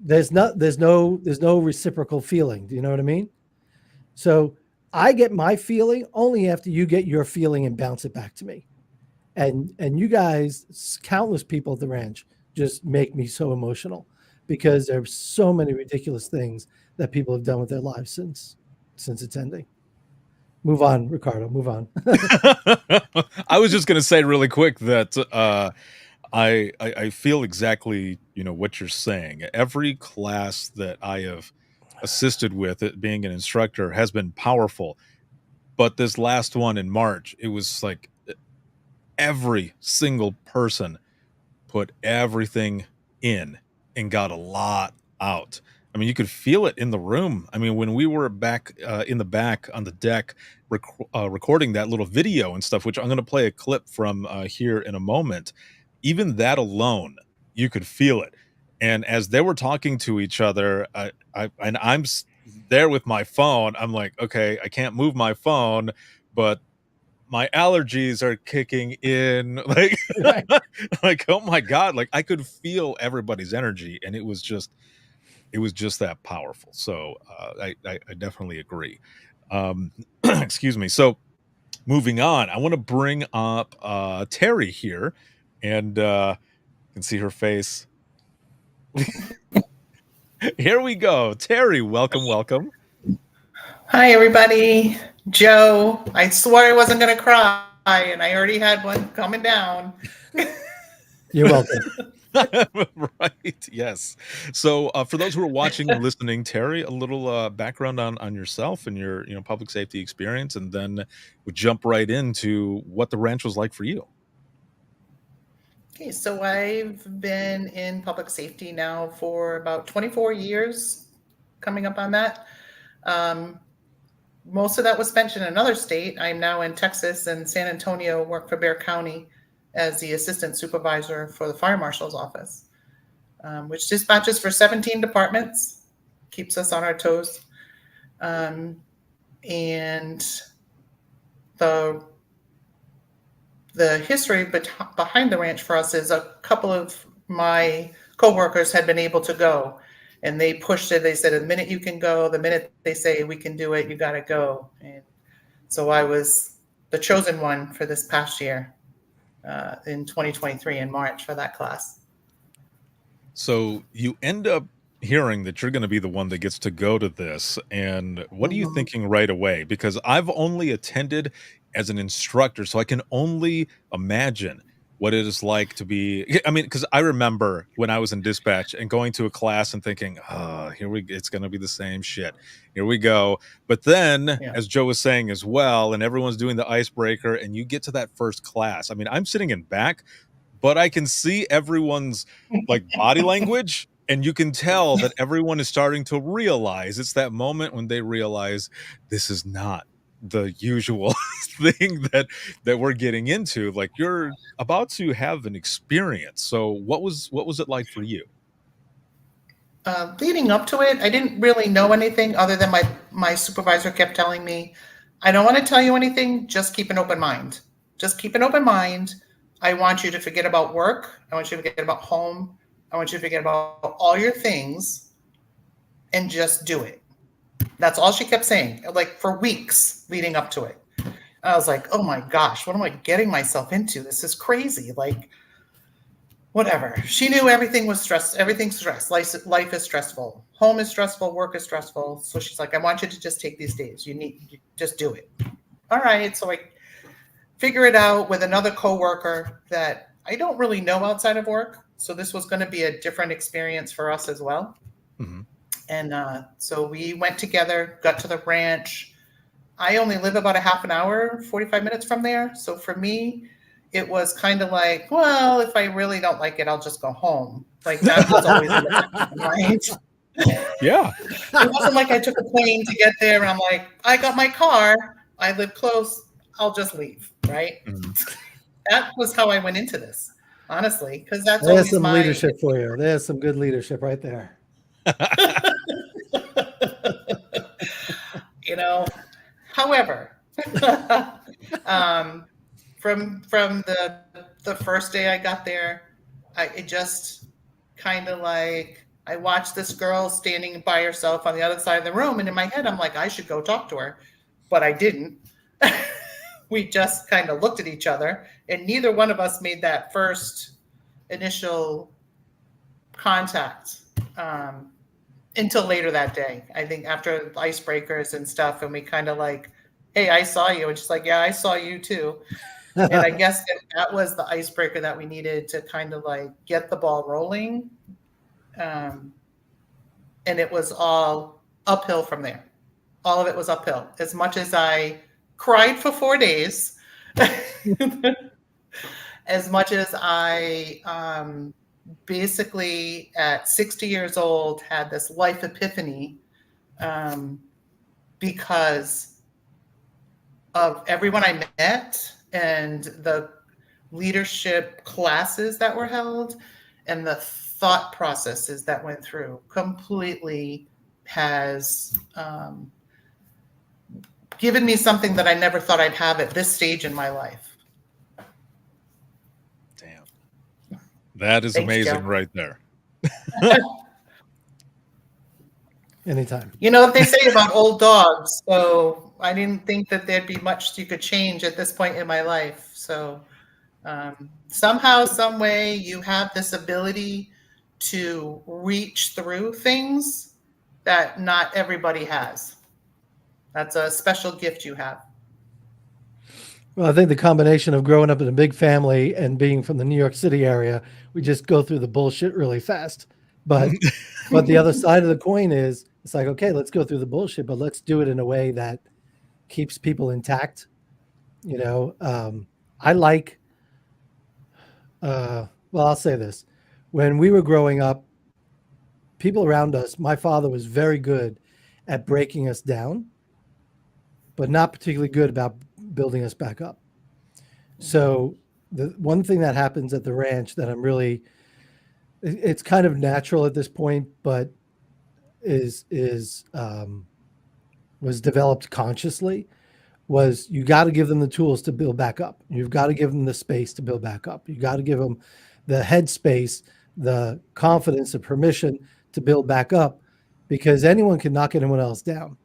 Speaker 5: there's no reciprocal feeling. Do you know what I mean? So I get my feeling only after you get your feeling and bounce it back to me. And you guys, countless people at the ranch, just make me so emotional because there's so many ridiculous things that people have done with their lives since attending. Move on, Ricardo. Move on.
Speaker 1: I was just going to say really quick that I feel exactly what you're saying. Every class that I have assisted with, it being an instructor, has been powerful. But this last one in March, it was like every single person put everything in and got a lot out. I mean, you could feel it in the room. I mean, when we were back in the back on the deck recording that little video and stuff, which I'm going to play a clip from here in a moment, even that alone, you could feel it. And as they were talking to each other, I'm there with my phone. I'm like, okay, I can't move my phone, but my allergies are kicking in, like,
Speaker 5: Right.
Speaker 1: like, oh my God, like I could feel everybody's energy, and it was just that powerful. So I definitely agree. Excuse me. So moving on, I want to bring up Terry here, and you can see her face. Here we go. Terry, welcome.
Speaker 8: Hi, everybody. Joe, I swore I wasn't going to cry, and I already had one coming down.
Speaker 5: You're welcome.
Speaker 1: Right. Yes. So for those who are watching and listening, Terry, a little background on yourself and your public safety experience, and then we'll jump right into what the ranch was like for you.
Speaker 8: Okay, so I've been in public safety now for about 24 years, coming up on that. Most of that was spent in another state. I'm now in Texas and San Antonio, work for Bexar County as the assistant supervisor for the fire marshal's office, which dispatches for 17 departments, keeps us on our toes. And the history behind the ranch for us is a couple of my coworkers had been able to go, and they pushed it. They said, the minute you can go, the minute they say we can do it, you got to go. And so I was the chosen one for this past year in 2023 in March for that class.
Speaker 1: So you end up hearing that you're going to be the one that gets to go to this. And what are you thinking right away? Because I've only attended as an instructor, so I can only imagine what it is like to be, I mean, because I remember when I was in dispatch and going to a class and thinking, oh, it's going to be the same shit. Here we go. But then,
Speaker 8: Yeah.
Speaker 1: as Joe was saying as well, and everyone's doing the icebreaker, and you get to that first class. I mean, I'm sitting in back, but I can see everyone's like body language, and you can tell that everyone is starting to realize. It's that moment when they realize this is not the usual thing that we're getting into. Like, you're about to have an experience. So what was it like for you?
Speaker 8: Leading up to it, I didn't really know anything other than my supervisor kept telling me, I don't want to tell you anything, just keep an open mind. Just keep an open mind. I want you to forget about work. I want you to forget about home. I want you to forget about all your things and just do it. That's all she kept saying, like for weeks leading up to it. I was like, oh my gosh, what am I getting myself into? This is crazy. Like, whatever. She knew everything was stress. Everything's stress. Life is stressful. Home is stressful. Work is stressful. So she's like, I want you to just take these days. You just do it. All right. So I figure it out with another coworker that I don't really know outside of work. So this was going to be a different experience for us as well.
Speaker 1: Mm-hmm.
Speaker 8: And so we went together, got to the ranch. I only live about a half an hour, 45 minutes from there. So for me, it was kind of like, well, if I really don't like it, I'll just go home. Like that was always in the back of my mind.
Speaker 1: Yeah.
Speaker 8: It wasn't like I took a plane to get there and I'm like, I got my car, I live close, I'll just leave, right?
Speaker 1: Mm-hmm.
Speaker 8: That was how I went into this, honestly, because that's
Speaker 5: There's
Speaker 8: always
Speaker 5: some
Speaker 8: my
Speaker 5: leadership for you. There's some good leadership right there.
Speaker 8: You know, however, from the first day I got there, it just kind of like I watched this girl standing by herself on the other side of the room, and in my head I'm like, I should go talk to her, but I didn't. We just kind of looked at each other, and neither one of us made that first initial contact until later that day. I think after icebreakers and stuff, and we kind of like, hey, I saw you. And she's like, yeah, I saw you too. And I guess that was the icebreaker that we needed to kind of like get the ball rolling. And it was all uphill from there. All of it was uphill. As much as I cried for 4 days, as much as I basically at 60 years old had this life epiphany because of everyone I met and the leadership classes that were held and the thought processes that went through completely has given me something that I never thought I'd have at this stage in my life.
Speaker 1: Damn. That is
Speaker 8: Thanks,
Speaker 1: amazing
Speaker 8: Joe.
Speaker 1: right there.
Speaker 5: Anytime.
Speaker 8: You know what they say about old dogs. So I didn't think that there'd be much you could change at this point in my life. So somehow, some way, you have this ability to reach through things that not everybody has. That's a special gift you have.
Speaker 5: Well, I think the combination of growing up in a big family and being from the New York City area, we just go through the bullshit really fast. But the other side of the coin is it's like, okay, let's go through the bullshit, but let's do it in a way that keeps people intact. You know, I like, well, I'll say this. When we were growing up, people around us, my father was very good at breaking us down, but not particularly good about building us back up. So the one thing that happens at the ranch that I'm really, it's kind of natural at this point, but was developed consciously, was you got to give them the tools to build back up. You've got to give them the space to build back up. You got to give them the headspace, the confidence, the permission to build back up, because anyone can knock anyone else down.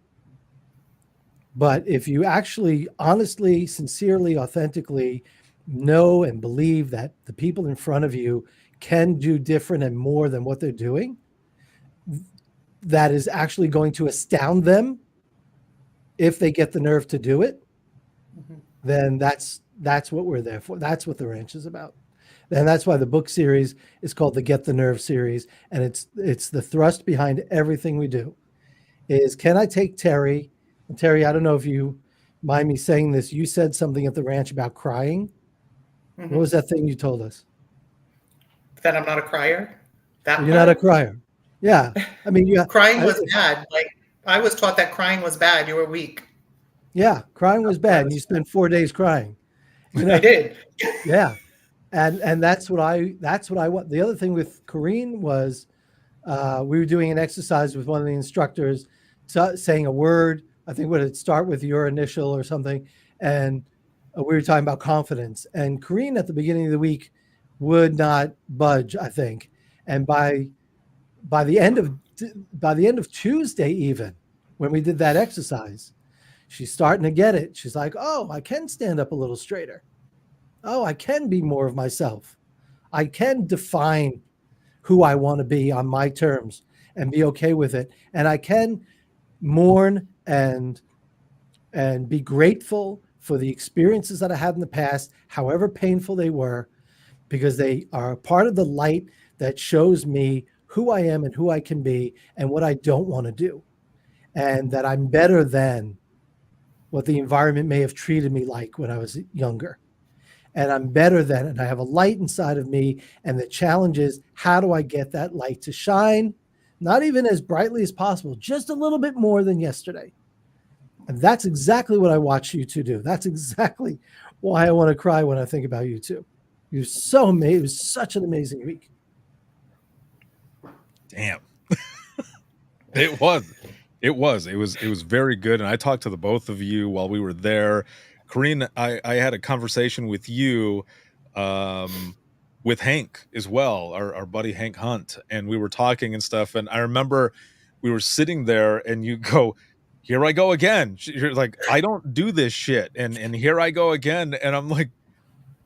Speaker 5: But if you actually honestly, sincerely, authentically know and believe that the people in front of you can do different and more than what they're doing, that is actually going to astound them if they get the nerve to do it, then that's what we're there for. That's what the ranch is about. And that's why the book series is called the Get the Nerve series. And it's the thrust behind everything we do is, can I take Terry? And Terry, I don't know if you mind me saying this. You said something at the ranch about crying. What was that thing you told us?
Speaker 8: That I'm not a crier. That
Speaker 5: You're not a
Speaker 8: part?
Speaker 5: crier. Yeah. I mean,
Speaker 8: Crying was bad. Like, I was taught that crying was bad. You were weak.
Speaker 5: yeah, crying was bad. And you spent 4 days crying. You know?
Speaker 8: I did.
Speaker 5: Yeah. And that's what I want. The other thing with Corrine was we were doing an exercise with one of the instructors saying a word. I think would it start with your initial or something. And we were talking about confidence. And Corrine at the beginning of the week would not budge, I think. And by the end of Tuesday, even when we did that exercise, she's starting to get it. She's like, oh, I can stand up a little straighter. Oh, I can be more of myself. I can define who I want to be on my terms and be okay with it. And I can mourn and be grateful for the experiences that I had in the past, however painful they were, because they are a part of the light that shows me who I am and who I can be and what I don't want to do. And that I'm better than what the environment may have treated me like when I was younger. And I'm better than it. And I have a light inside of me. And the challenge is, how do I get that light to shine? Not even as brightly as possible, just a little bit more than yesterday. And that's exactly what I watch you two do. That's exactly why I want to cry when I think about you two. You're so amazing. It was such an amazing week.
Speaker 1: Damn. It was very good. And I talked to the both of you while we were there. Corrine, I had a conversation with you, with Hank as well, our buddy Hank Hunt, and we were talking and stuff. And I remember we were sitting there and you go, here I go again. You're like, I don't do this shit. And here I go again. And I'm like,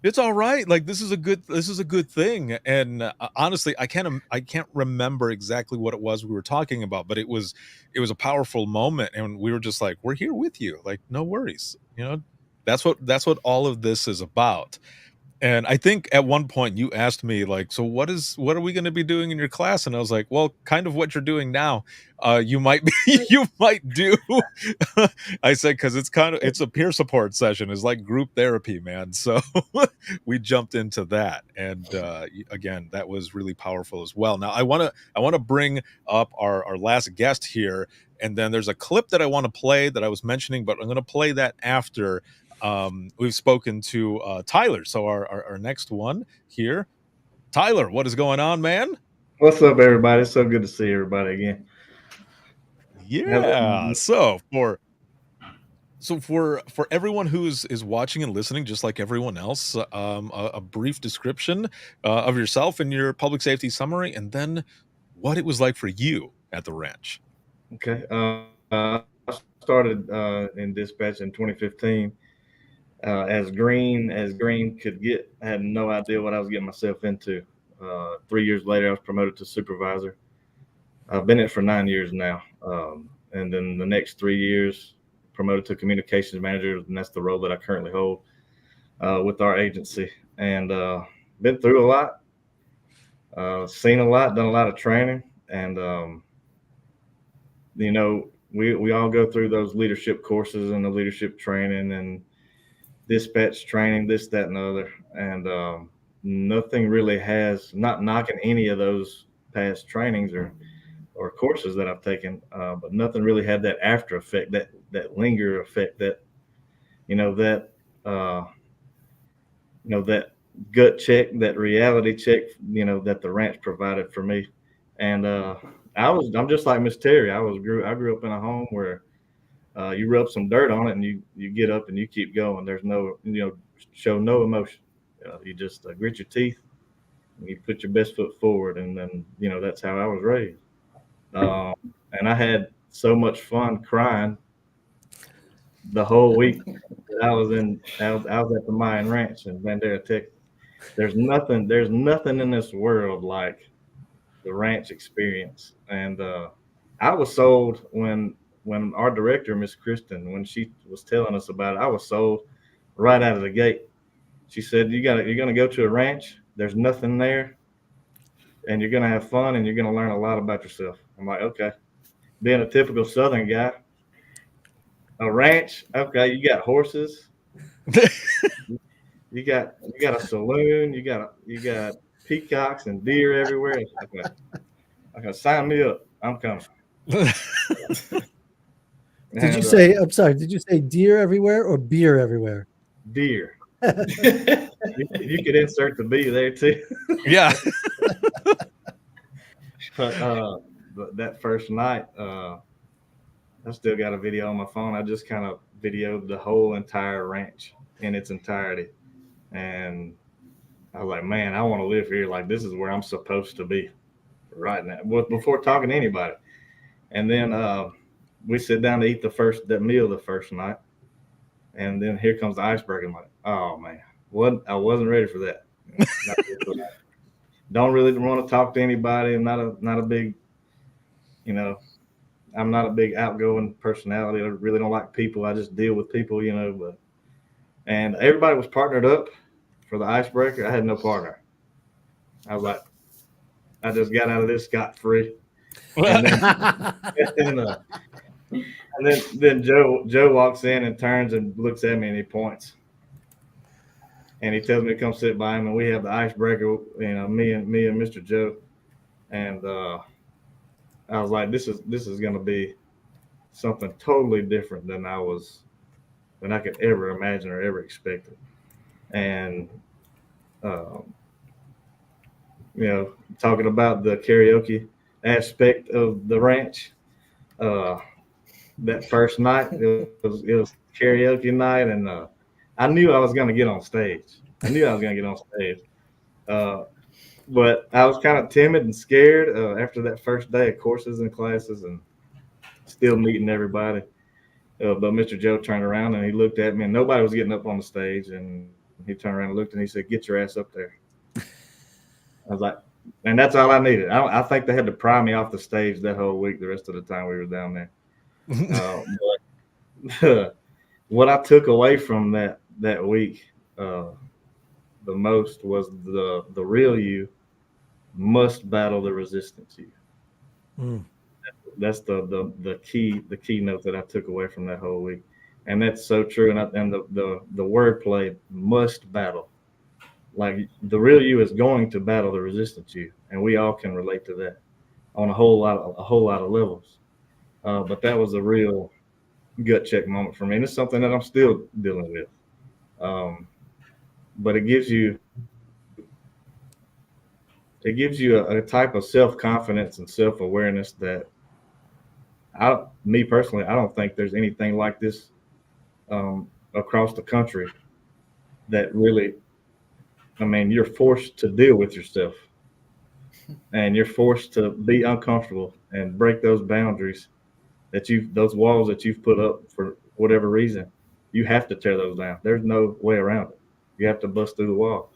Speaker 1: it's all right. Like, this is a good thing. And honestly, I can't remember exactly what it was we were talking about, but it was a powerful moment. And we were just like, we're here with you. Like, no worries. You know, that's what all of this is about. And I think at one point you asked me, like, so what are we going to be doing in your class? And I was like, well, kind of what you're doing now. You might do. I said, because it's a peer support session. It's like group therapy, man. So we jumped into that. And again, that was really powerful as well. Now I want to bring up our last guest here. And then there's a clip that I want to play that I was mentioning, but I'm going to play that after we've spoken to Tyler. So our next one here. Tyler, what is going on, man?
Speaker 9: What's up, everybody? It's so good to see everybody again.
Speaker 1: Yeah. So for everyone who is watching and listening, just like everyone else, a brief description of yourself and your public safety summary, and then what it was like for you at the ranch.
Speaker 9: Okay. I started in dispatch in 2015. As green could get. I had no idea what I was getting myself into. 3 years later, I was promoted to supervisor. I've been in it for 9 years now. And then the next 3 years, promoted to communications manager, and that's the role that I currently hold with our agency. And been through a lot, seen a lot, done a lot of training. And, you know, we all go through those leadership courses and the leadership training and dispatch training, this, that, and the other. And nothing really has, not knocking any of those past trainings or courses that I've taken, but nothing really had that after effect, that linger effect, that that gut check, that reality check, that the ranch provided for me. And I'm just like Miss Terry. I grew up in a home where you rub some dirt on it and you get up and you keep going. There's no, show no emotion. You just grit your teeth and you put your best foot forward. And then, that's how I was raised. And I had so much fun crying the whole week that I was at the Mayan Ranch in Bandera, Texas. There's nothing in this world like the ranch experience. And I was sold when our director, Miss Kristen, when she was telling us about it, I was sold right out of the gate. She said, you're going to go to a ranch There's nothing there, and you're gonna have fun, and you're gonna learn a lot about yourself. I'm like, okay. Being a typical Southern guy, a ranch, okay, you got horses, you got a saloon, you got peacocks and deer everywhere. Okay, sign me up. I'm coming.
Speaker 5: Did you say? I'm sorry. Did you say deer everywhere or beer everywhere?
Speaker 9: Deer? You could insert the B there too.
Speaker 1: Yeah.
Speaker 9: But that first night, I still got a video on my phone. I just kind of videoed the whole entire ranch in its entirety, and I was like, man, I want to live here. Like, this is where I'm supposed to be right now. Before talking to anybody, and then we sit down to eat that meal the first night, and then here comes the icebreaker. I'm like, oh man, I wasn't ready for that. Don't really want to talk to anybody. I'm not a big, I'm not a big outgoing personality. I really don't like people. I just deal with people, and everybody was partnered up for the icebreaker. I had no partner. I was like, I just got out of this scot-free. And then Joe walks in and turns and looks at me and he points. And he tells me to come sit by him, and we have the icebreaker, me and Mr. Joe. And I was like, this is going to be something totally different than I could ever imagine or ever expect it. And talking about the karaoke aspect of the ranch, that first night it was karaoke night, and I knew I was going to get on stage. But I was kind of timid and scared after that first day of courses and classes and still meeting everybody. But Mr. Joe turned around and he looked at me, and nobody was getting up on the stage, and he turned around and looked and he said, "Get your ass up there." I was like, and that's all I needed. I think they had to pry me off the stage that whole week, the rest of the time we were down there. But what I took away from that week the most was the real you must battle the resistance you. Mm. That's the keynote that I took away from that whole week, and that's so true. And the wordplay, must battle. Like, the real you is going to battle the resistance you, and we all can relate to that on a whole lot of levels. But that was a real gut check moment for me, and it's something that I'm still dealing with. But it gives you a type of self-confidence and self-awareness that me personally, I don't think there's anything like this across the country that really, you're forced to deal with yourself, and you're forced to be uncomfortable and break those boundaries those walls that you've put up for whatever reason. You have to tear those down. There's no way around it. You have to bust through the wall.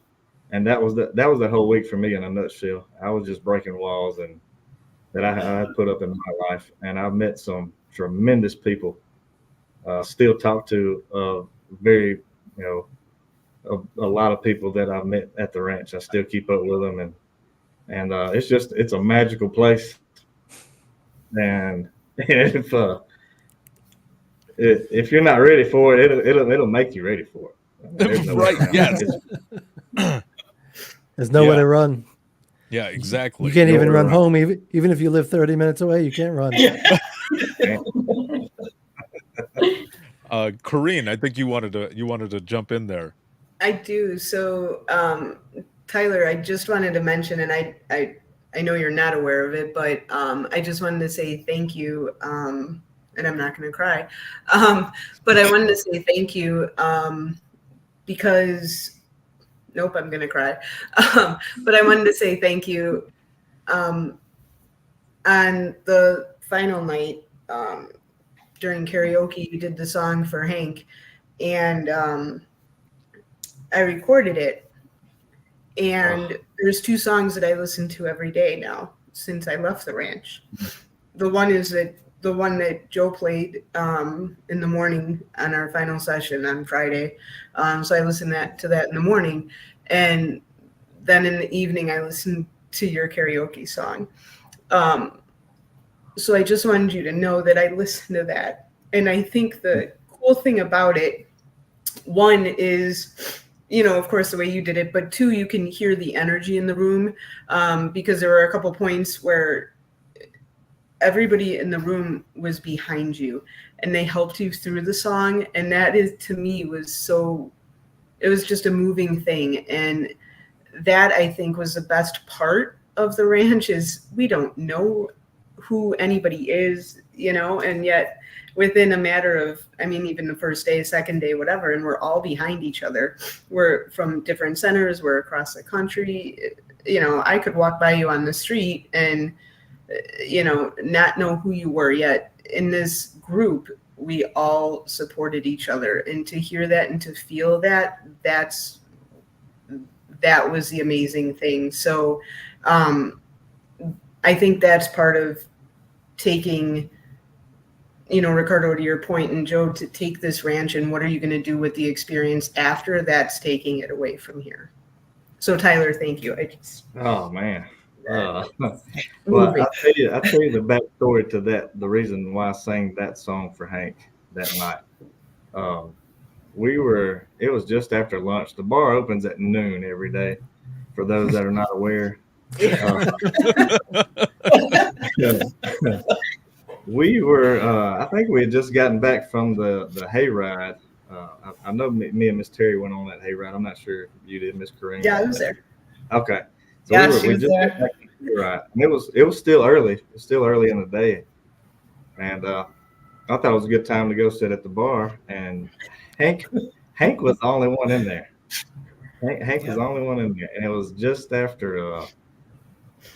Speaker 9: And that was the whole week for me in a nutshell. I was just breaking walls that I had put up in my life. And I've met some tremendous people, still talk to very, a lot of people that I've met at the ranch. I still keep up with them. And it's a magical place. And if you're not ready for it, it'll make you ready for it.
Speaker 1: Right. Yes.
Speaker 5: There's nowhere to run.
Speaker 1: Yeah, exactly.
Speaker 5: You can't even run home, even if you live 30 minutes away. You can't run.
Speaker 1: Corrine, I think you wanted to jump in there.
Speaker 7: I do. So, Tyler, I just wanted to mention, and I know you're not aware of it, but I just wanted to say thank you. And I'm not going to cry, but I wanted to say thank you because. Nope, I'm going to cry. But I wanted to say thank you. On the final night during karaoke, you did the song for Hank, and I recorded it. And there's two songs that I listen to every day now since I left the ranch. The one that Joe played in the morning on our final session on Friday. So I listened to that in the morning. And then in the evening, I listened to your karaoke song. So I just wanted you to know that I listened to that. And I think the cool thing about it, one is, of course, the way you did it, but two, you can hear the energy in the room, because there were a couple points where everybody in the room was behind you and they helped you through the song. And that is, to me, it was just a moving thing. And that, I think, was the best part of the ranch, is we don't know who anybody is, and yet within a matter of, even the first day, second day, whatever, and we're all behind each other. We're from different centers, we're across the country. I could walk by you on the street and, not know who you were, yet in this group, we all supported each other. And to hear that and to feel that was the amazing thing. So I think that's part of taking, Ricardo, to your point, and Joe, to take this ranch, and what are you going to do with the experience after that's taking it away from here? So Tyler, thank you.
Speaker 9: Oh man. Well, I'll tell you the backstory to that. The reason why I sang that song for Hank that night. It was just after lunch. The bar opens at noon every day, for those that are not aware. We were, I think we had just gotten back from the hayride. I know me and Miss Terry went on that hayride. I'm not sure if you did, Miss Kareem.
Speaker 7: Yeah, I was there.
Speaker 9: Okay. So
Speaker 7: Yeah,
Speaker 9: we just got back from the hayride. And it was still early. It was still early in the day. And I thought it was a good time to go sit at the bar. And Hank was the only one in there. Hank was the only one in there. And it was just after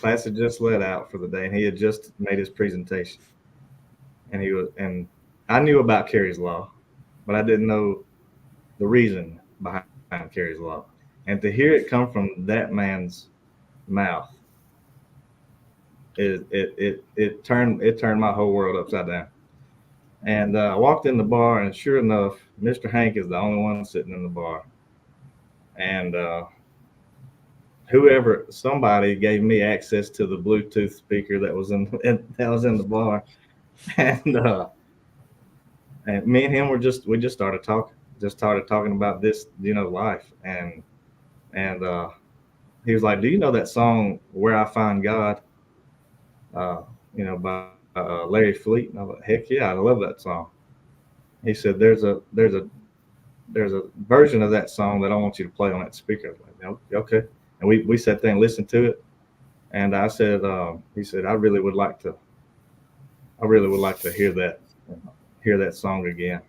Speaker 9: class had just let out for the day, and he had just made his presentation. And I knew about Carey's Law, but I didn't know the reason behind Carey's Law. And to hear it come from that man's mouth, it turned my whole world upside down. And I walked in the bar, and sure enough, Mr. Hank is the only one sitting in the bar. And somebody gave me access to the Bluetooth speaker that was in the bar, and me and him we just started talking about this, life, and he was like, "Do you know that song Where I Find God?" By Larry Fleet. And I was like, "Heck yeah, I love that song." He said, "There's a version of that song that I want you to play on that speaker." I was like, "Okay." And we sat there and listened to it. And I said, he said, I really would like to hear that song again.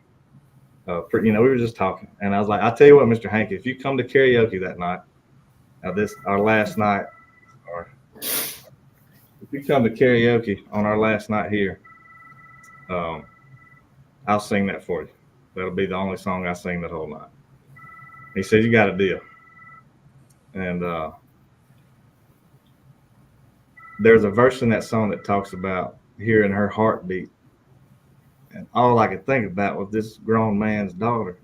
Speaker 9: We were just talking, and I was like, I'll tell you what, Mr. Hank, if you come to karaoke that night, our last night, or if you come to karaoke on our last night here, I'll sing that for you. That'll be the only song I sing that whole night. He said, you got a deal. And there's a verse in that song that talks about hearing her heartbeat. And all I could think about was this grown man's daughter.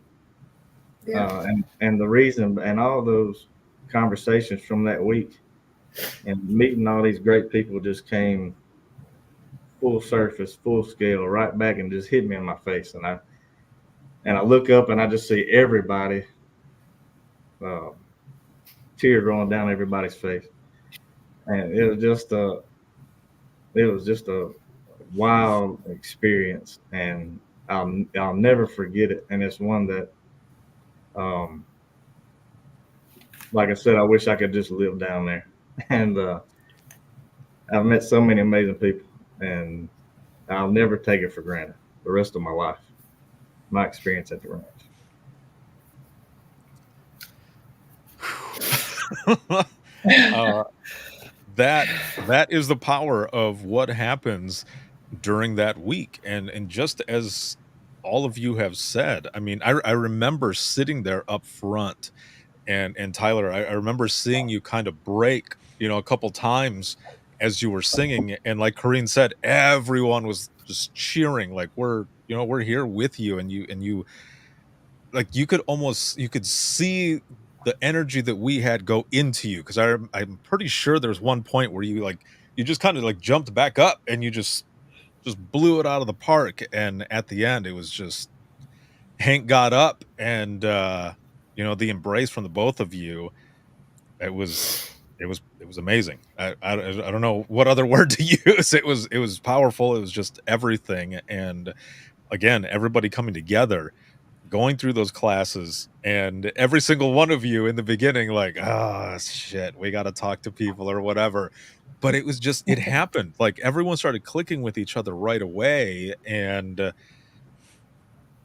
Speaker 9: Yeah. And the reason, and all those conversations from that week and meeting all these great people just came full surface, full scale, right back and just hit me in my face. And I look up and I just see everybody, tear rolling down everybody's face. And it was just a wild experience, and I'll never forget it. And it's one that, like I said, I wish I could just live down there. And I've met so many amazing people, and I'll never take it for granted the rest of my life. My experience at the ranch.
Speaker 1: That is the power of what happens during that week. And just as all of you have said, I mean, I remember sitting there up front, and Tyler, I remember seeing you kind of break, a couple times as you were singing, and like Corrine said, everyone was just cheering, like we're here with you, and you like you could see the energy that we had go into you, because I'm pretty sure there's one point where you just kind of like jumped back up and you just blew it out of the park, and at the end it was just Hank got up and the embrace from the both of you, it was it was amazing. I don't know what other word to use. It was powerful. It was just everything. And again, everybody coming together, going through those classes, and every single one of you in the beginning, like, ah, shit, we got to talk to people or whatever. But it was just, it happened. Like everyone started clicking with each other right away. And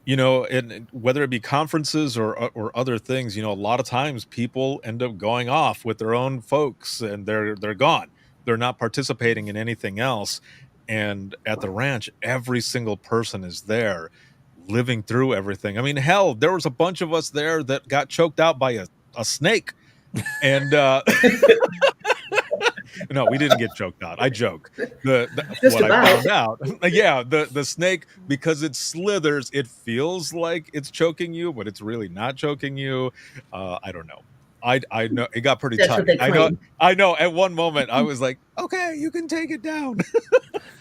Speaker 1: and whether it be conferences or other things, a lot of times people end up going off with their own folks and they're gone. They're not participating in anything else. And at the ranch, every single person is there living through everything. I mean, hell, there was a bunch of us there that got choked out by a snake. And no, we didn't get choked out. I joke. What I found out, yeah, the snake, because it slithers, it feels like it's choking you, but it's really not choking you. I don't know. I know it got pretty tight. I know. At one moment, I was like, "Okay, you can take it down,"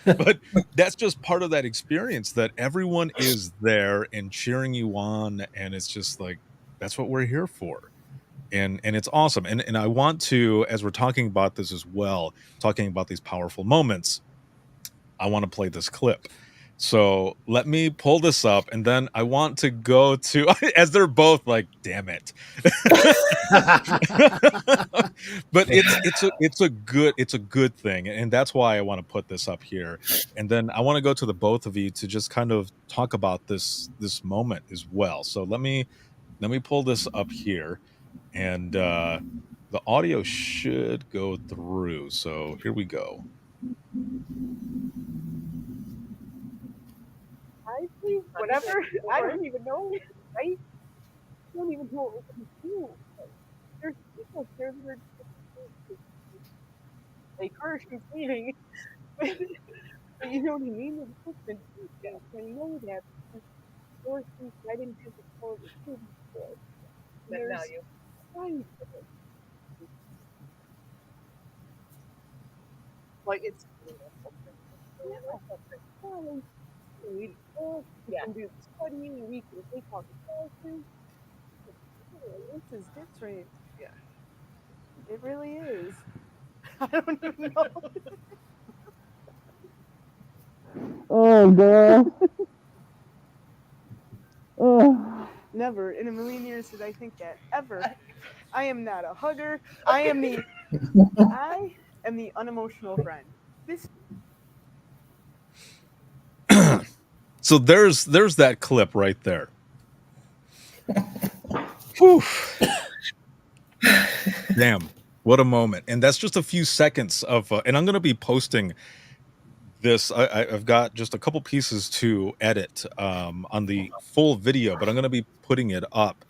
Speaker 1: but that's just part of that experience. That everyone is there and cheering you on, and it's just like that's what we're here for. And it's awesome. And I want to, as we're talking about this as well, talking about these powerful moments, I want to play this clip. So let me pull this up, and then I want to go to as they're both like, damn it. But it's a good thing, and that's why I want to put this up here. And then I want to go to the both of you to just kind of talk about this moment as well. So let me pull this up here. And the audio should go through. So here we go.
Speaker 10: I think whatever. I don't even know. Right? I don't even know what we can do. There's people there that are like harsh and saying, but you know what I mean? It's just been yeah. I know that there things I didn't have to call the kids for. That value. Right. Like it's we can do studying, we can take on classes. This is different. Yeah. It really is. I don't even know.
Speaker 11: Oh god.
Speaker 10: Oh. Never in a million years did I think that ever. I am not a hugger. I am the unemotional friend. This.
Speaker 1: So there's that clip right there. Whew. Damn, what a moment. And that's just a few seconds of and I'm going to be posting this. I've got just a couple pieces to edit on the full video, but I'm going to be putting it up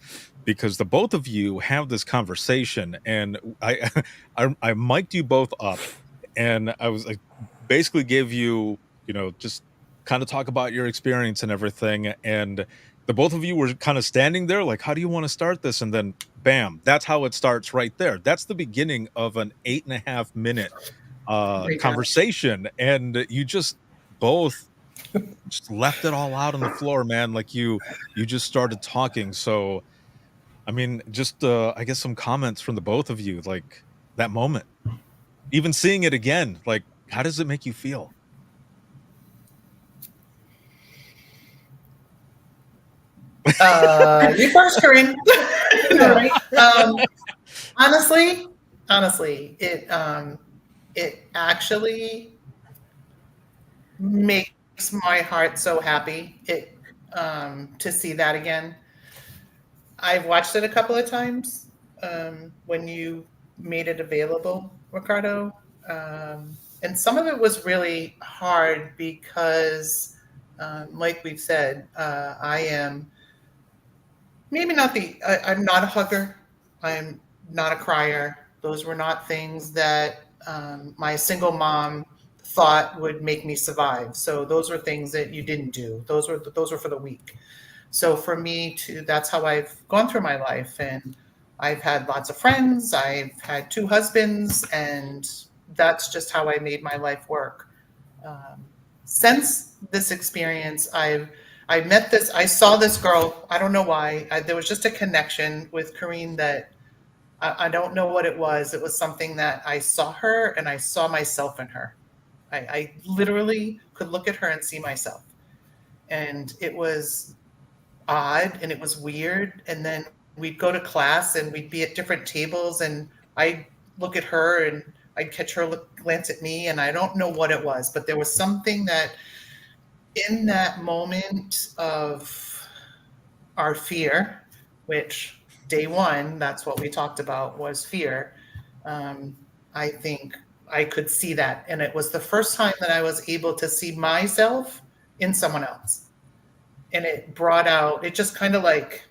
Speaker 1: because the both of you have this conversation, and I mic'd you both up, and I was like, basically gave you, just kind of talk about your experience and everything, and the both of you were kind of standing there like, how do you want to start this? And then bam, that's how it starts right there. That's the beginning of an 8.5 minute conversation, and you just both just left it all out on the floor, man. Like you just started talking. So I mean, just I guess some comments from the both of you, like that moment, even seeing it again, like how does it make you feel?
Speaker 8: You first, Corinne. Right. Honestly, it actually makes my heart so happy to see that again. I've watched it a couple of times when you made it available, Ricardo. And some of it was really hard because, like we've said, I am maybe not I'm not a hugger. I'm not a crier. Those were not things that my single mom thought would make me survive. So those were things that you didn't do. Those were for the weak. So for me that's how I've gone through my life. And I've had lots of friends. I've had 2 husbands, and that's just how I made my life work. Since this experience, I saw this girl. I don't know why. There was just a connection with Kareen that I don't know what it was. It was something that I saw her and I saw myself in her. I literally could look at her and see myself. And it was odd and it was weird. And then we'd go to class and we'd be at different tables and I'd look at her and I'd catch her glance at me. And I don't know what it was, but there was something that in that moment of our fear, which day one, that's what we talked about, was fear. I think I could see that. And it was the first time that I was able to see myself in someone else. And it brought out, it just kind of like,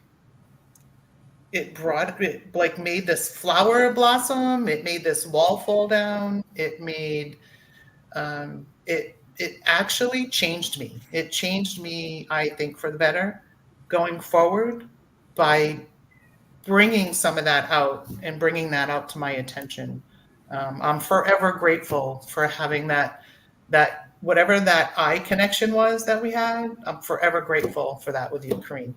Speaker 8: it made this flower blossom. It made this wall fall down. It made, it actually changed me. It changed me, I think, for the better going forward by bringing some of that out and bringing that out to my attention. I'm forever grateful for having that whatever that eye connection was that we had. I'm forever grateful for that with you, Kareen.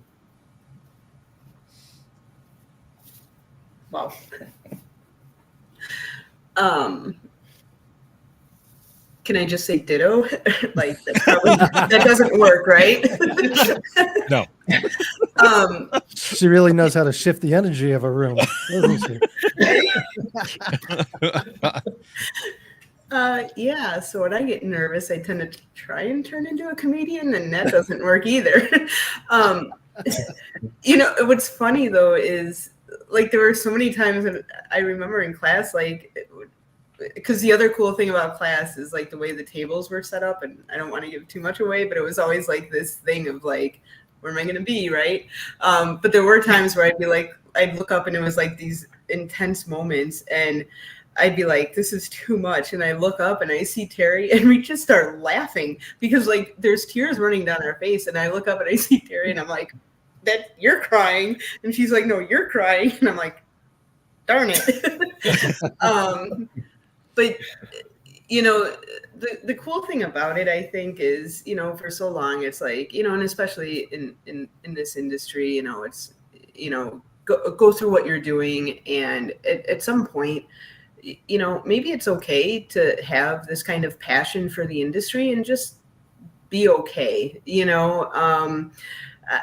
Speaker 8: Wow.
Speaker 7: Can I just say ditto? Like that doesn't work, right?
Speaker 1: No.
Speaker 5: She really knows how to shift the energy of a room, doesn't she?
Speaker 7: Yeah, so when I get nervous, I tend to try and turn into a comedian, and that doesn't work either. You know, what's funny though is like there were so many times that I remember in class, like, because the other cool thing about class is like the way the tables were set up, and I don't want to give too much away, but it was always like this thing of like, where am I going to be, right? But there were times where I'd be like, I'd look up and it was like these intense moments, and I'd be like, this is too much. And I look up and I see Terry, and we just start laughing because like there's tears running down our face. And I look up and I see Terry and I'm like, that you're crying. And she's like, no, you're crying. And I'm like, darn it. But, you know, the cool thing about it, I think, is, you know, for so long, it's like, you know, and especially in this industry, you know, it's, you know, go through what you're doing. And at some point, you know, maybe it's okay to have this kind of passion for the industry and just be okay. You know,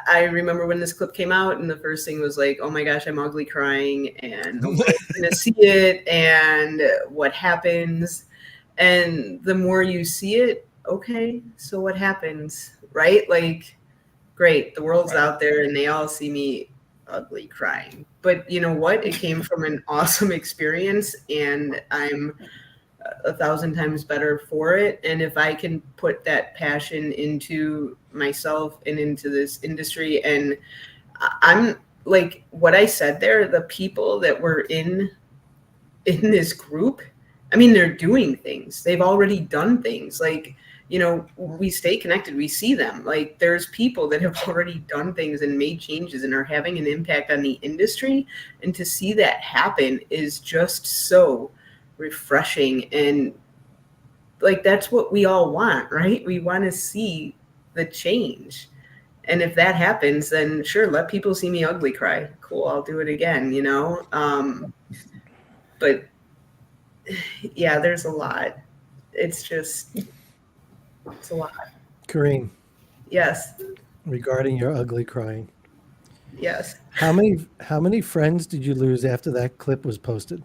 Speaker 7: I remember when this clip came out and the first thing was like, oh my gosh, I'm ugly crying and nobody's gonna see it and what happens. And the more you see it, okay, so what happens, right? Like, great, the world's out there and they all see me ugly crying. But you know what? It came from an awesome experience and I'm 1,000 times better for it. And if I can put that passion into myself and into this industry, and I'm like what I said there, the people that were in this group, I mean, they're doing things. They've already done things. Like, you know, we stay connected. We see them. Like, there's people that have already done things and made changes and are having an impact on the industry. And to see that happen is just so refreshing. And like, that's what we all want, right? We want to see the change. And if that happens, then sure, let people see me ugly cry. Cool, I'll do it again, you know? But yeah, there's a lot. It's a lot.
Speaker 5: Kareen.
Speaker 7: Yes.
Speaker 5: Regarding your ugly crying.
Speaker 7: Yes.
Speaker 5: How many friends did you lose after that clip was posted?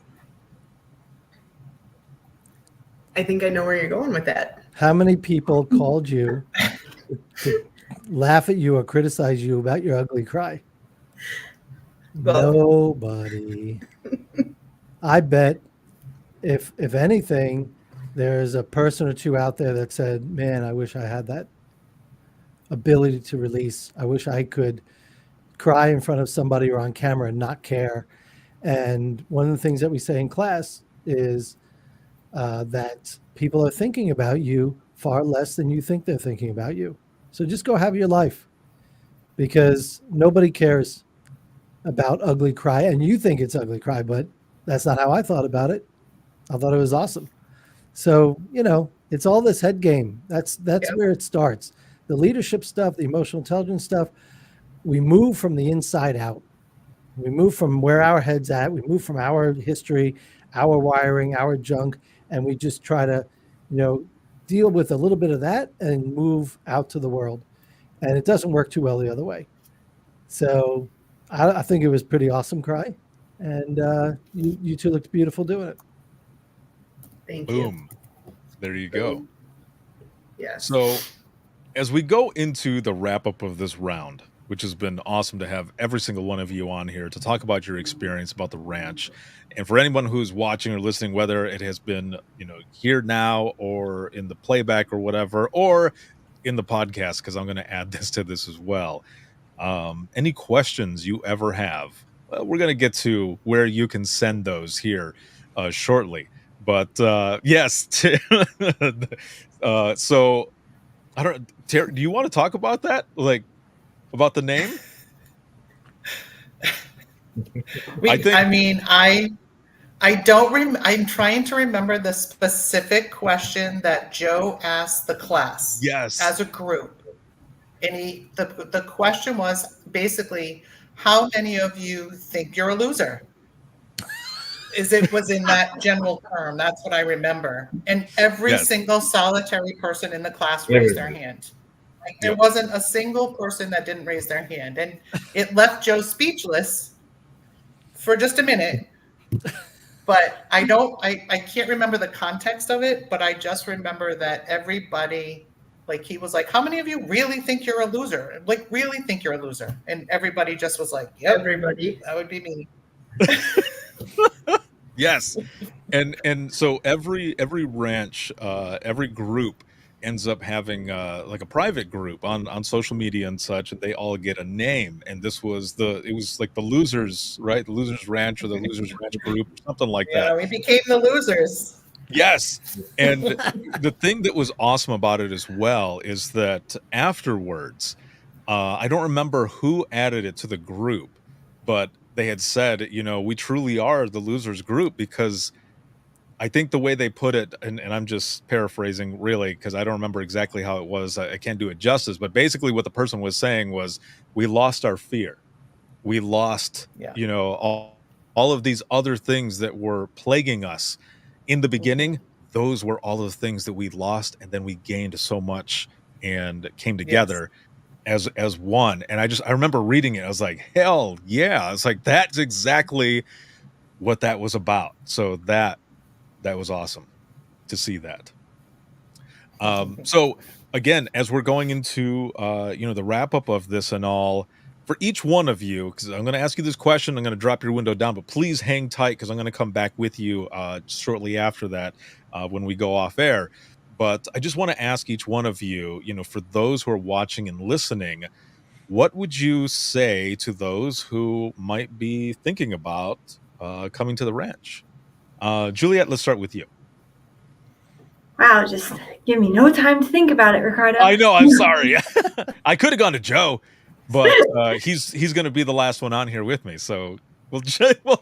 Speaker 7: I think I know where you're going with that.
Speaker 5: How many people called you to laugh at you or criticize you about your ugly cry? Well, nobody. I bet if anything, there's a person or two out there that said, man, I wish I had that ability to release. I wish I could cry in front of somebody or on camera and not care. And one of the things that we say in class is that people are thinking about you far less than you think they're thinking about you. So just go have your life because nobody cares. about Ugly Cry, and you think it's Ugly Cry, but that's not how I thought about it. I thought it was awesome. So, it's all this head game. That's
Speaker 7: Yep.
Speaker 5: where it starts. The leadership stuff, the emotional intelligence stuff, we move from the inside out. We move from where our head's at. We move from our history, our wiring, our junk, and we just try to, deal with a little bit of that and move out to the world. And it doesn't work too well the other way. So I think it was pretty awesome, Cry. And you two looked beautiful doing it.
Speaker 7: Thank you.
Speaker 1: Boom. There you go.
Speaker 7: Yes.
Speaker 1: So, as we go into the wrap up of this round, which has been awesome to have every single one of you on here to talk about your experience about the ranch. And for anyone who's watching or listening, whether it has been, here now or in the playback or whatever, or in the podcast, because I'm going to add this to this as well. Any questions you ever have, well, we're going to get to where you can send those here shortly. But yes, so I don't. Terry, do you want to talk about that? Like about the name?
Speaker 8: I don't I'm trying to remember the specific question that Joe asked the class.
Speaker 1: Yes.
Speaker 8: As a group. And the question was basically, how many of you think you're a loser? Was in that general term. That's what I remember. And every single solitary person in the class raised their hand. Like, there wasn't a single person that didn't raise their hand. And it left Joe speechless for just a minute. But I can't remember the context of it, but I just remember that everybody, like, he was like, how many of you really think you're a loser? Like, really think you're a loser? And everybody just was like, yep,
Speaker 7: everybody.
Speaker 8: That would be me.
Speaker 1: Yes. And so every ranch, every group ends up having like a private group on social media and such, and they all get a name. And this was it was like the Losers, right? The Losers Ranch or the Losers Ranch group or something like that.
Speaker 8: Yeah, we became the Losers.
Speaker 1: Yes. And the thing that was awesome about it as well is that afterwards, I don't remember who added it to the group, but they had said, we truly are the Losers group, because I think the way they put it, and I'm just paraphrasing really, because I don't remember exactly how it was. I can't do it justice, but basically what the person was saying was, we lost our fear. We lost, all of these other things that were plaguing us in the beginning. Those were all the things that we lost, and then we gained so much and came together as one. And I remember reading it. I was like, hell yeah! It's like, that's exactly what that was about. So that was awesome to see that. So again, as we're going into the wrap up of this and all, for each one of you, because I'm going to ask you this question, I'm going to drop your window down, but please hang tight, because I'm going to come back with you shortly after that when we go off air. But I just want to ask each one of you, for those who are watching and listening, what would you say to those who might be thinking about coming to the ranch? Juliet, let's start with you.
Speaker 6: Wow, just give me no time to think about it, Ricardo.
Speaker 1: I know, I'm sorry. I could have gone to Joe, but he's going to be the last one on here with me. So we'll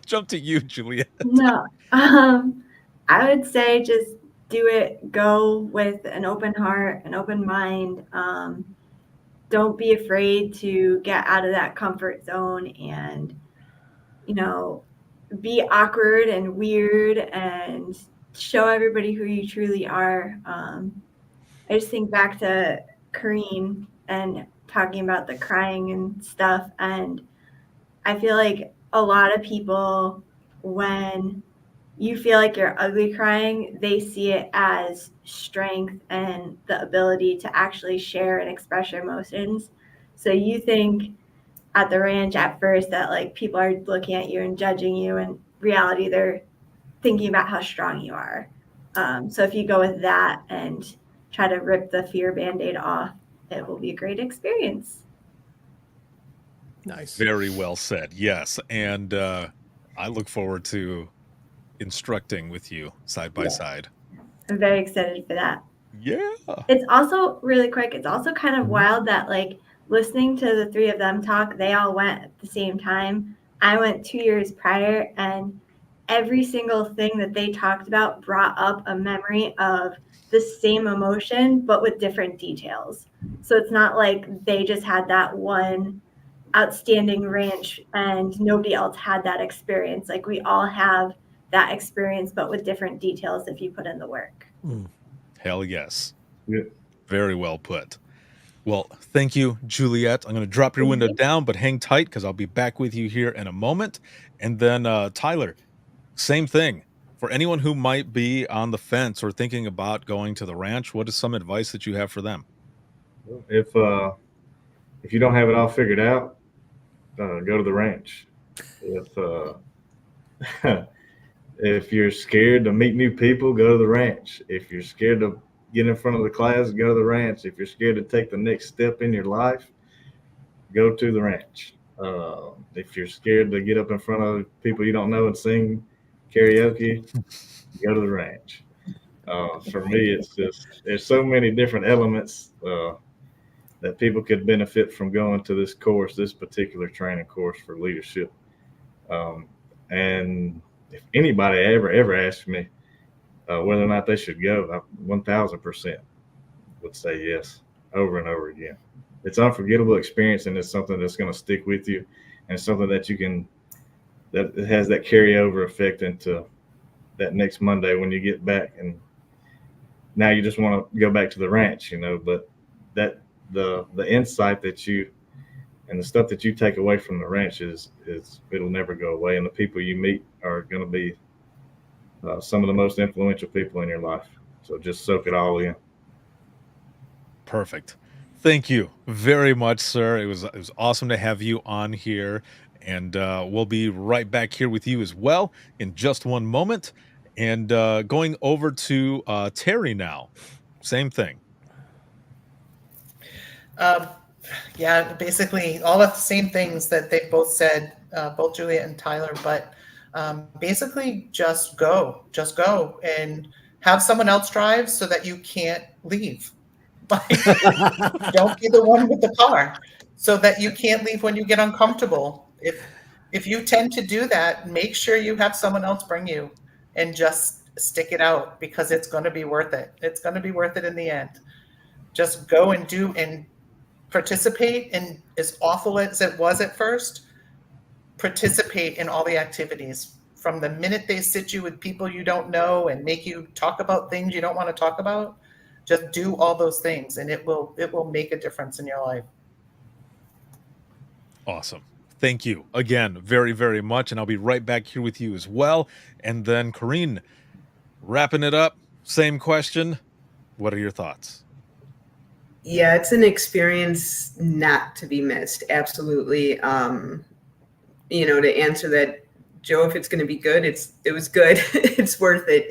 Speaker 1: jump to you, Juliet.
Speaker 6: No, I would say just do it. Go with an open heart, an open mind. Don't be afraid to get out of that comfort zone and, be awkward and weird and show everybody who you truly are. I just think back to Kareen and talking about the crying and stuff. And I feel like a lot of people, when you feel like you're ugly crying, they see it as strength and the ability to actually share and express your emotions. So you think at the ranch at first that like people are looking at you and judging you, and reality they're thinking about how strong you are. So if you go with that and try to rip the fear band-aid off, it will be a great experience.
Speaker 5: Nice.
Speaker 1: Very well said. Yes. And I look forward to instructing with you side by side.
Speaker 6: I'm very excited for that.
Speaker 1: Yeah.
Speaker 6: It's also really quick. It's also kind of wild that like listening to the three of them talk, they all went at the same time, I went 2 years prior, and every single thing that they talked about brought up a memory of the same emotion, but with different details. So it's not like they just had that one outstanding ranch and nobody else had that experience. Like, we all have that experience, but with different details if you put in the work.
Speaker 1: Hell yes.
Speaker 9: Yeah.
Speaker 1: Very well put. Well, thank you, Juliet. I'm going to drop your window down, but hang tight because I'll be back with you here in a moment. And then Tyler, same thing. For anyone who might be on the fence or thinking about going to the ranch, what is some advice that you have for them?
Speaker 9: If you don't have it all figured out, go to the ranch. If you're scared to meet new people, go to the ranch. If you're scared to get in front of the class, go to the ranch. If you're scared to take the next step in your life, go to the ranch. If you're scared to get up in front of people you don't know and sing karaoke, go to the ranch. For me, it's just there's so many different elements that people could benefit from going to this course, this particular training course for leadership. And if anybody ever asks me whether or not they should go, I 1000% would say yes, over and over again. It's an unforgettable experience, and it's something that's going to stick with you, and something that that has that carryover effect into that next Monday when you get back, and now you just want to go back to the ranch, but that the insight that you and the stuff that you take away from the ranch is it'll never go away, and the people you meet are going to be some of the most influential people in your life. So just soak it all in.
Speaker 1: Perfect. Thank you very much, sir. It was awesome to have you on here, and we'll be right back here with you as well in just one moment. And going over to Terry now, same thing.
Speaker 8: Yeah, basically all of the same things that they both said, both Juliet and Tyler, but basically just go and have someone else drive so that you can't leave. Like, don't be the one with the car so that you can't leave when you get uncomfortable. If you tend to do that, make sure you have someone else bring you and just stick it out, because it's going to be worth it. It's going to be worth it in the end. Just go and do and participate, and as awful as it was at first, participate in all the activities. From the minute they sit you with people you don't know and make you talk about things you don't want to talk about, just do all those things, and it will make a difference in your life.
Speaker 1: Awesome. Thank you again very, very much. And I'll be right back here with you as well. And then Corrine, wrapping it up, same question. What are your thoughts?
Speaker 7: Yeah, it's an experience not to be missed. Absolutely. To answer that, Joe, if it's going to be good, it was good. It's worth it.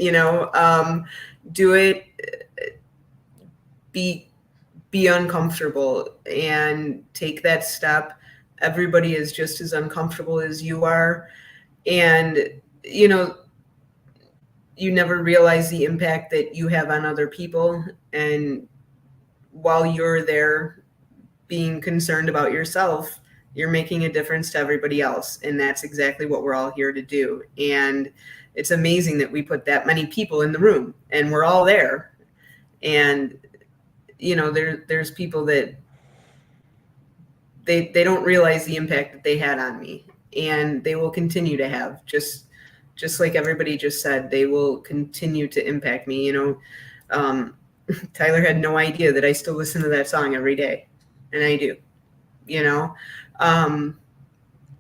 Speaker 7: Do it. Be uncomfortable and take that step. Everybody is just as uncomfortable as you are, and you never realize the impact that you have on other people. And while you're there being concerned about yourself, you're making a difference to everybody else. And that's exactly what we're all here to do. And it's amazing that we put that many people in the room and we're all there. And, there's people that they don't realize the impact that they had on me, and they will continue to have, just like everybody just said, they will continue to impact me. Tyler had no idea that I still listen to that song every day, and I do.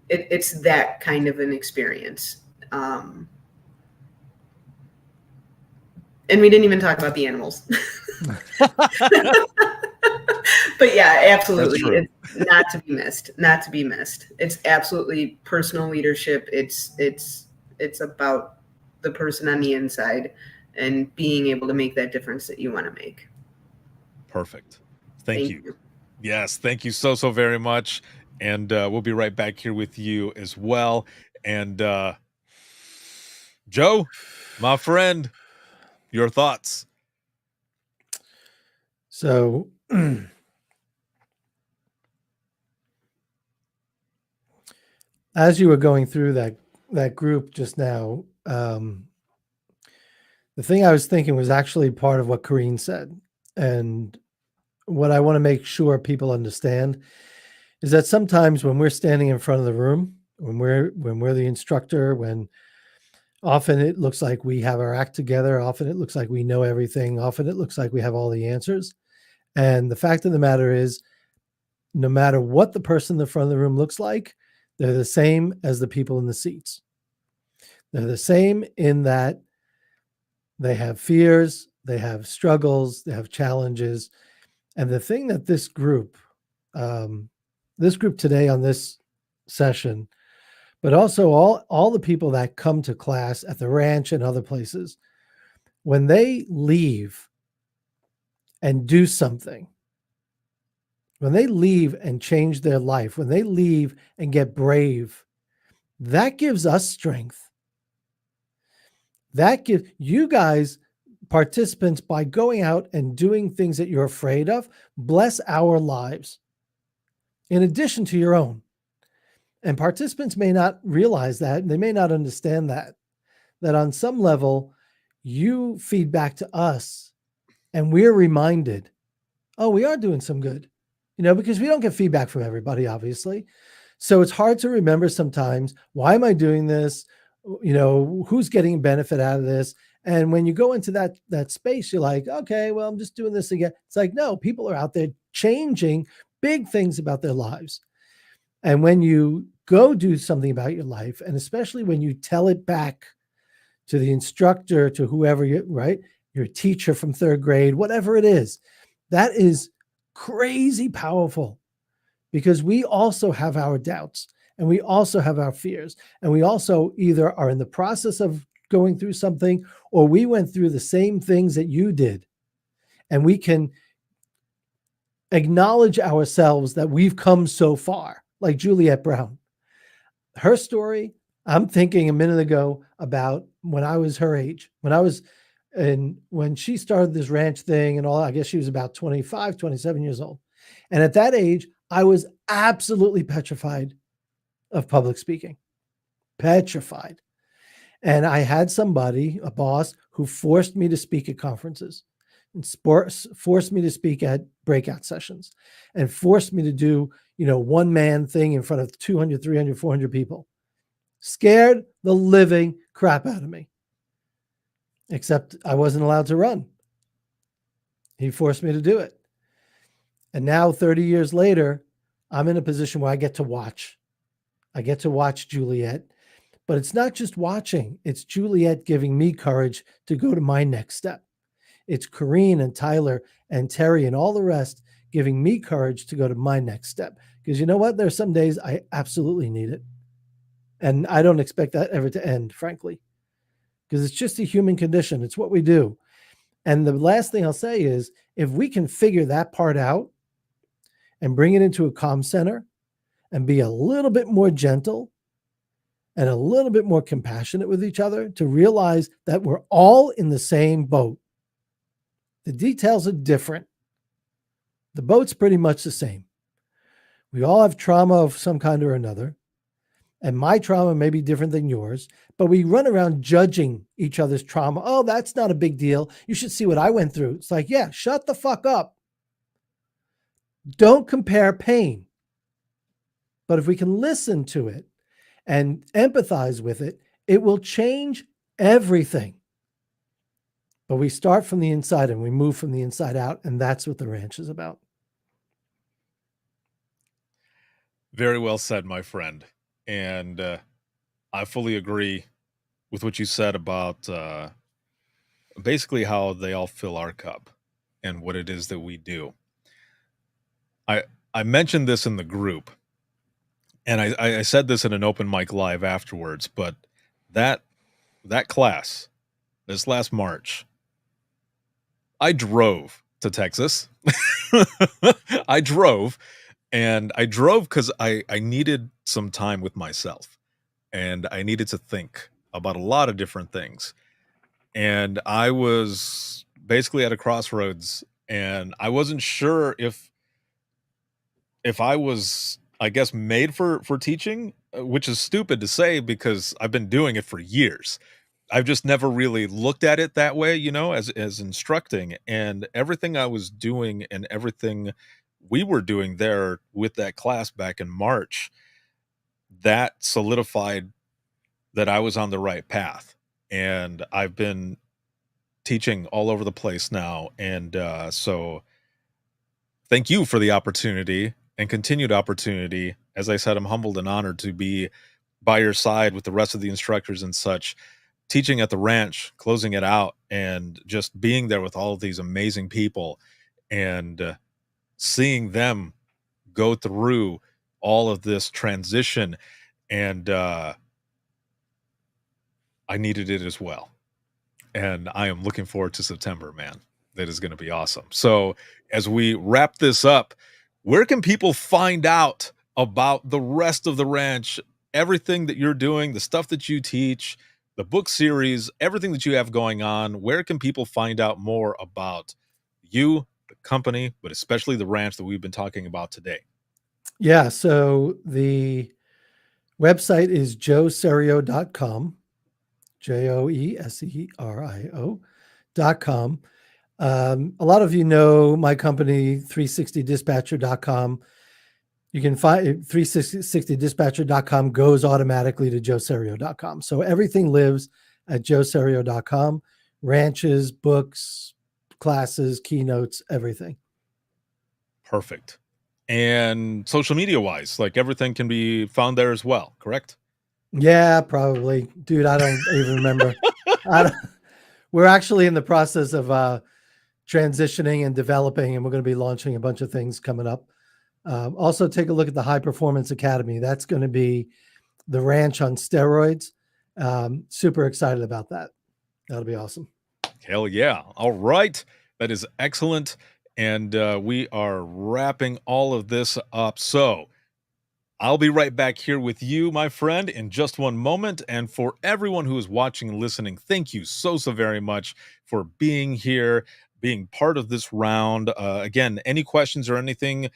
Speaker 7: It's that kind of an experience. And we didn't even talk about the animals. But yeah, absolutely. It's not to be missed. It's absolutely personal leadership. It's about the person on the inside and being able to make that difference that you want to make.
Speaker 1: Perfect. Thank you. Yes, thank you so very much. And we'll be right back here with you as well. And Joe, my friend, your thoughts.
Speaker 5: So as you were going through that group just now, the thing I was thinking was actually part of what Corrine said. And what I want to make sure people understand is that sometimes when we're standing in front of the room, when we're the instructor, when often it looks like we have our act together, often it looks like we know everything, often it looks like we have all the answers. And the fact of the matter is, no matter what the person in the front of the room looks like, they're the same as the people in the seats. They're the same in that they have fears, they have struggles, they have challenges. And the thing that this group today on this session, but also all the people that come to class at the ranch and other places, when they leave and do something, when they leave and change their life, when they leave and get brave, that gives us strength. That gives you guys, participants, by going out and doing things that you're afraid of, bless our lives in addition to your own. And participants may not realize that, and they may not understand that on some level, you feed back to us and we're reminded, oh, we are doing some good, because we don't get feedback from everybody, obviously. So it's hard to remember sometimes, why am I doing this? Who's getting benefit out of this? And when you go into that space, you're like, okay, well, I'm just doing this again. It's like, no, people are out there changing big things about their lives. And when you go do something about your life, and especially when you tell it back to the instructor, to whoever your teacher from third grade, whatever it is, that is crazy powerful, because we also have our doubts and we also have our fears, and we also either are in the process of going through something, or we went through the same things that you did, and we can acknowledge ourselves that we've come so far. Like Juliette Brown, her story, I'm thinking a minute ago about when I was her age, when she started this ranch thing and all. I guess she was about 25, 27 years old. And at that age, I was absolutely petrified of public speaking, petrified. And I had somebody, a boss, who forced me to speak at conferences, and forced me to speak at breakout sessions, and forced me to do, one man thing in front of 200, 300, 400 people. Scared the living crap out of me. Except I wasn't allowed to run. He forced me to do it. And now 30 years later, I'm in a position where I get to watch. I get to watch Juliette. But it's not just watching. It's Juliette giving me courage to go to my next step. It's Corrine and Tyler and Terry and all the rest giving me courage to go to my next step. Because you know what? There's some days I absolutely need it. And I don't expect that ever to end, frankly. Because it's just a human condition. It's what we do. And the last thing I'll say is, if we can figure that part out and bring it into a comm center and be a little bit more gentle and a little bit more compassionate with each other, to realize that we're all in the same boat. The details are different. The boat's pretty much the same. We all have trauma of some kind or another. And my trauma may be different than yours, but we run around judging each other's trauma. Oh, that's not a big deal. You should see what I went through. It's like, yeah, shut the fuck up. Don't compare pain. But if we can listen to it and empathize with it, it will change everything. But we start from the inside and we move from the inside out, and that's what the ranch is about.
Speaker 1: Very well said, my friend. And I fully agree with what you said about basically how they all fill our cup and what it is that we do. I mentioned this in the group, and I said this in an open mic live afterwards, but that class, this last March, I drove to Texas. I drove because I needed some time with myself, and I needed to think about a lot of different things. And I was basically at a crossroads, and I wasn't sure if I was I guess, made for teaching, which is stupid to say because I've been doing it for years. I've just never really looked at it that way, as instructing, and everything I was doing and everything we were doing there with that class back in March, that solidified that I was on the right path. And I've been teaching all over the place now, and so thank you for the opportunity and continued opportunity. As I said, I'm humbled and honored to be by your side with the rest of the instructors and such, teaching at the ranch, closing it out, and just being there with all of these amazing people and seeing them go through all of this transition. And I needed it as well. And I am looking forward to September, man. That is going to be awesome. So, as we wrap this up, where can people find out about the rest of the ranch, everything that you're doing, the stuff that you teach, the book series, everything that you have going on? Where can people find out more about you, the company, but especially the ranch that we've been talking about today?
Speaker 5: Yeah, so the website is joeserio.com, joeserio.com. A lot of you know my company, 360dispatcher.com. You can find 360dispatcher.com goes automatically to joeserio.com. So everything lives at joeserio.com. Ranches, books, classes, keynotes, everything.
Speaker 1: Perfect. And social media wise, like everything can be found there as well, correct?
Speaker 5: Yeah, probably. Dude, I don't even remember. We're actually in the process of transitioning and developing, and we're going to be launching a bunch of things coming up. Also, take a look at the High Performance Academy. That's going to be the ranch on steroids. Super excited about that. That'll be awesome.
Speaker 1: Hell yeah. All right. That is excellent. And we are wrapping all of this up. So I'll be right back here with you, my friend, in just one moment. And for everyone who is watching and listening, thank you so very much for being here, being part of this round. Again, any questions or anything,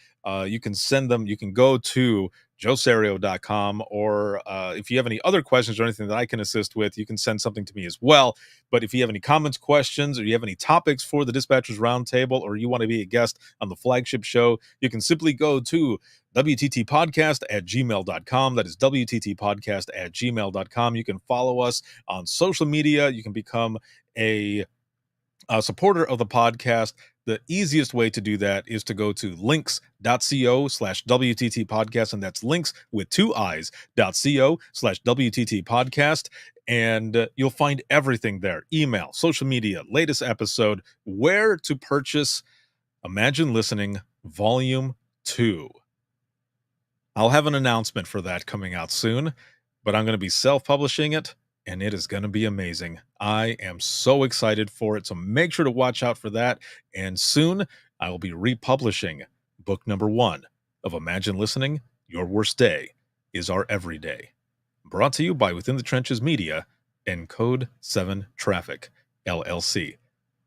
Speaker 1: you can send them. You can go to joeserio.com, or if you have any other questions or anything that I can assist with, you can send something to me as well. But if you have any comments, questions, or you have any topics for the Dispatchers Roundtable, or you want to be a guest on the flagship show, you can simply go to wttpodcast@gmail.com. That is wttpodcast@gmail.com. You can follow us on social media. You can become a supporter of the podcast. The easiest way to do that is to go to links.co/WTT podcast. And that's links with 2 i's.co/WTT podcast. And you'll find everything there: email, social media, latest episode, where to purchase Imagine Listening Volume 2. I'll have an announcement for that coming out soon, but I'm going to be self-publishing it, and it is going to be amazing. I am so excited for it, so make sure to watch out for that. And soon, I will be republishing book number 1 of Imagine Listening, Your Worst Day is Our Everyday. Brought to you by Within the Trenches Media and Code 7 Traffic, LLC.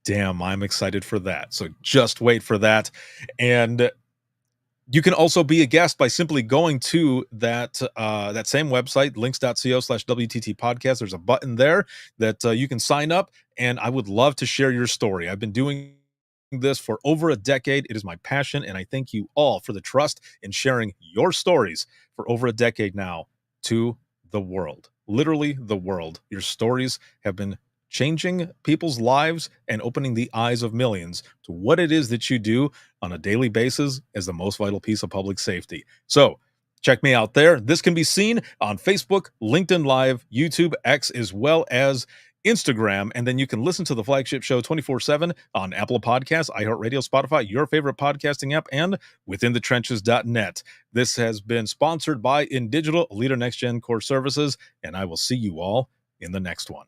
Speaker 1: Damn, I'm excited for that. So just wait for that. And you can also be a guest by simply going to that same website, links.co/WTT podcast. There's a button there that you can sign up, and I would love to share your story. I've been doing this for over a decade. It is my passion, and I thank you all for the trust in sharing your stories for over a decade now to the world. Literally the world. Your stories have been changing people's lives and opening the eyes of millions to what it is that you do on a daily basis as the most vital piece of public safety. So check me out there. This can be seen on Facebook, LinkedIn Live, YouTube, X, as well as Instagram. And then you can listen to the flagship show 24/7 on Apple Podcasts, iHeartRadio, Spotify, your favorite podcasting app, and withinthetrenches.net. This has been sponsored by InDigital, Leader Next Gen Core Services, and I will see you all in the next one.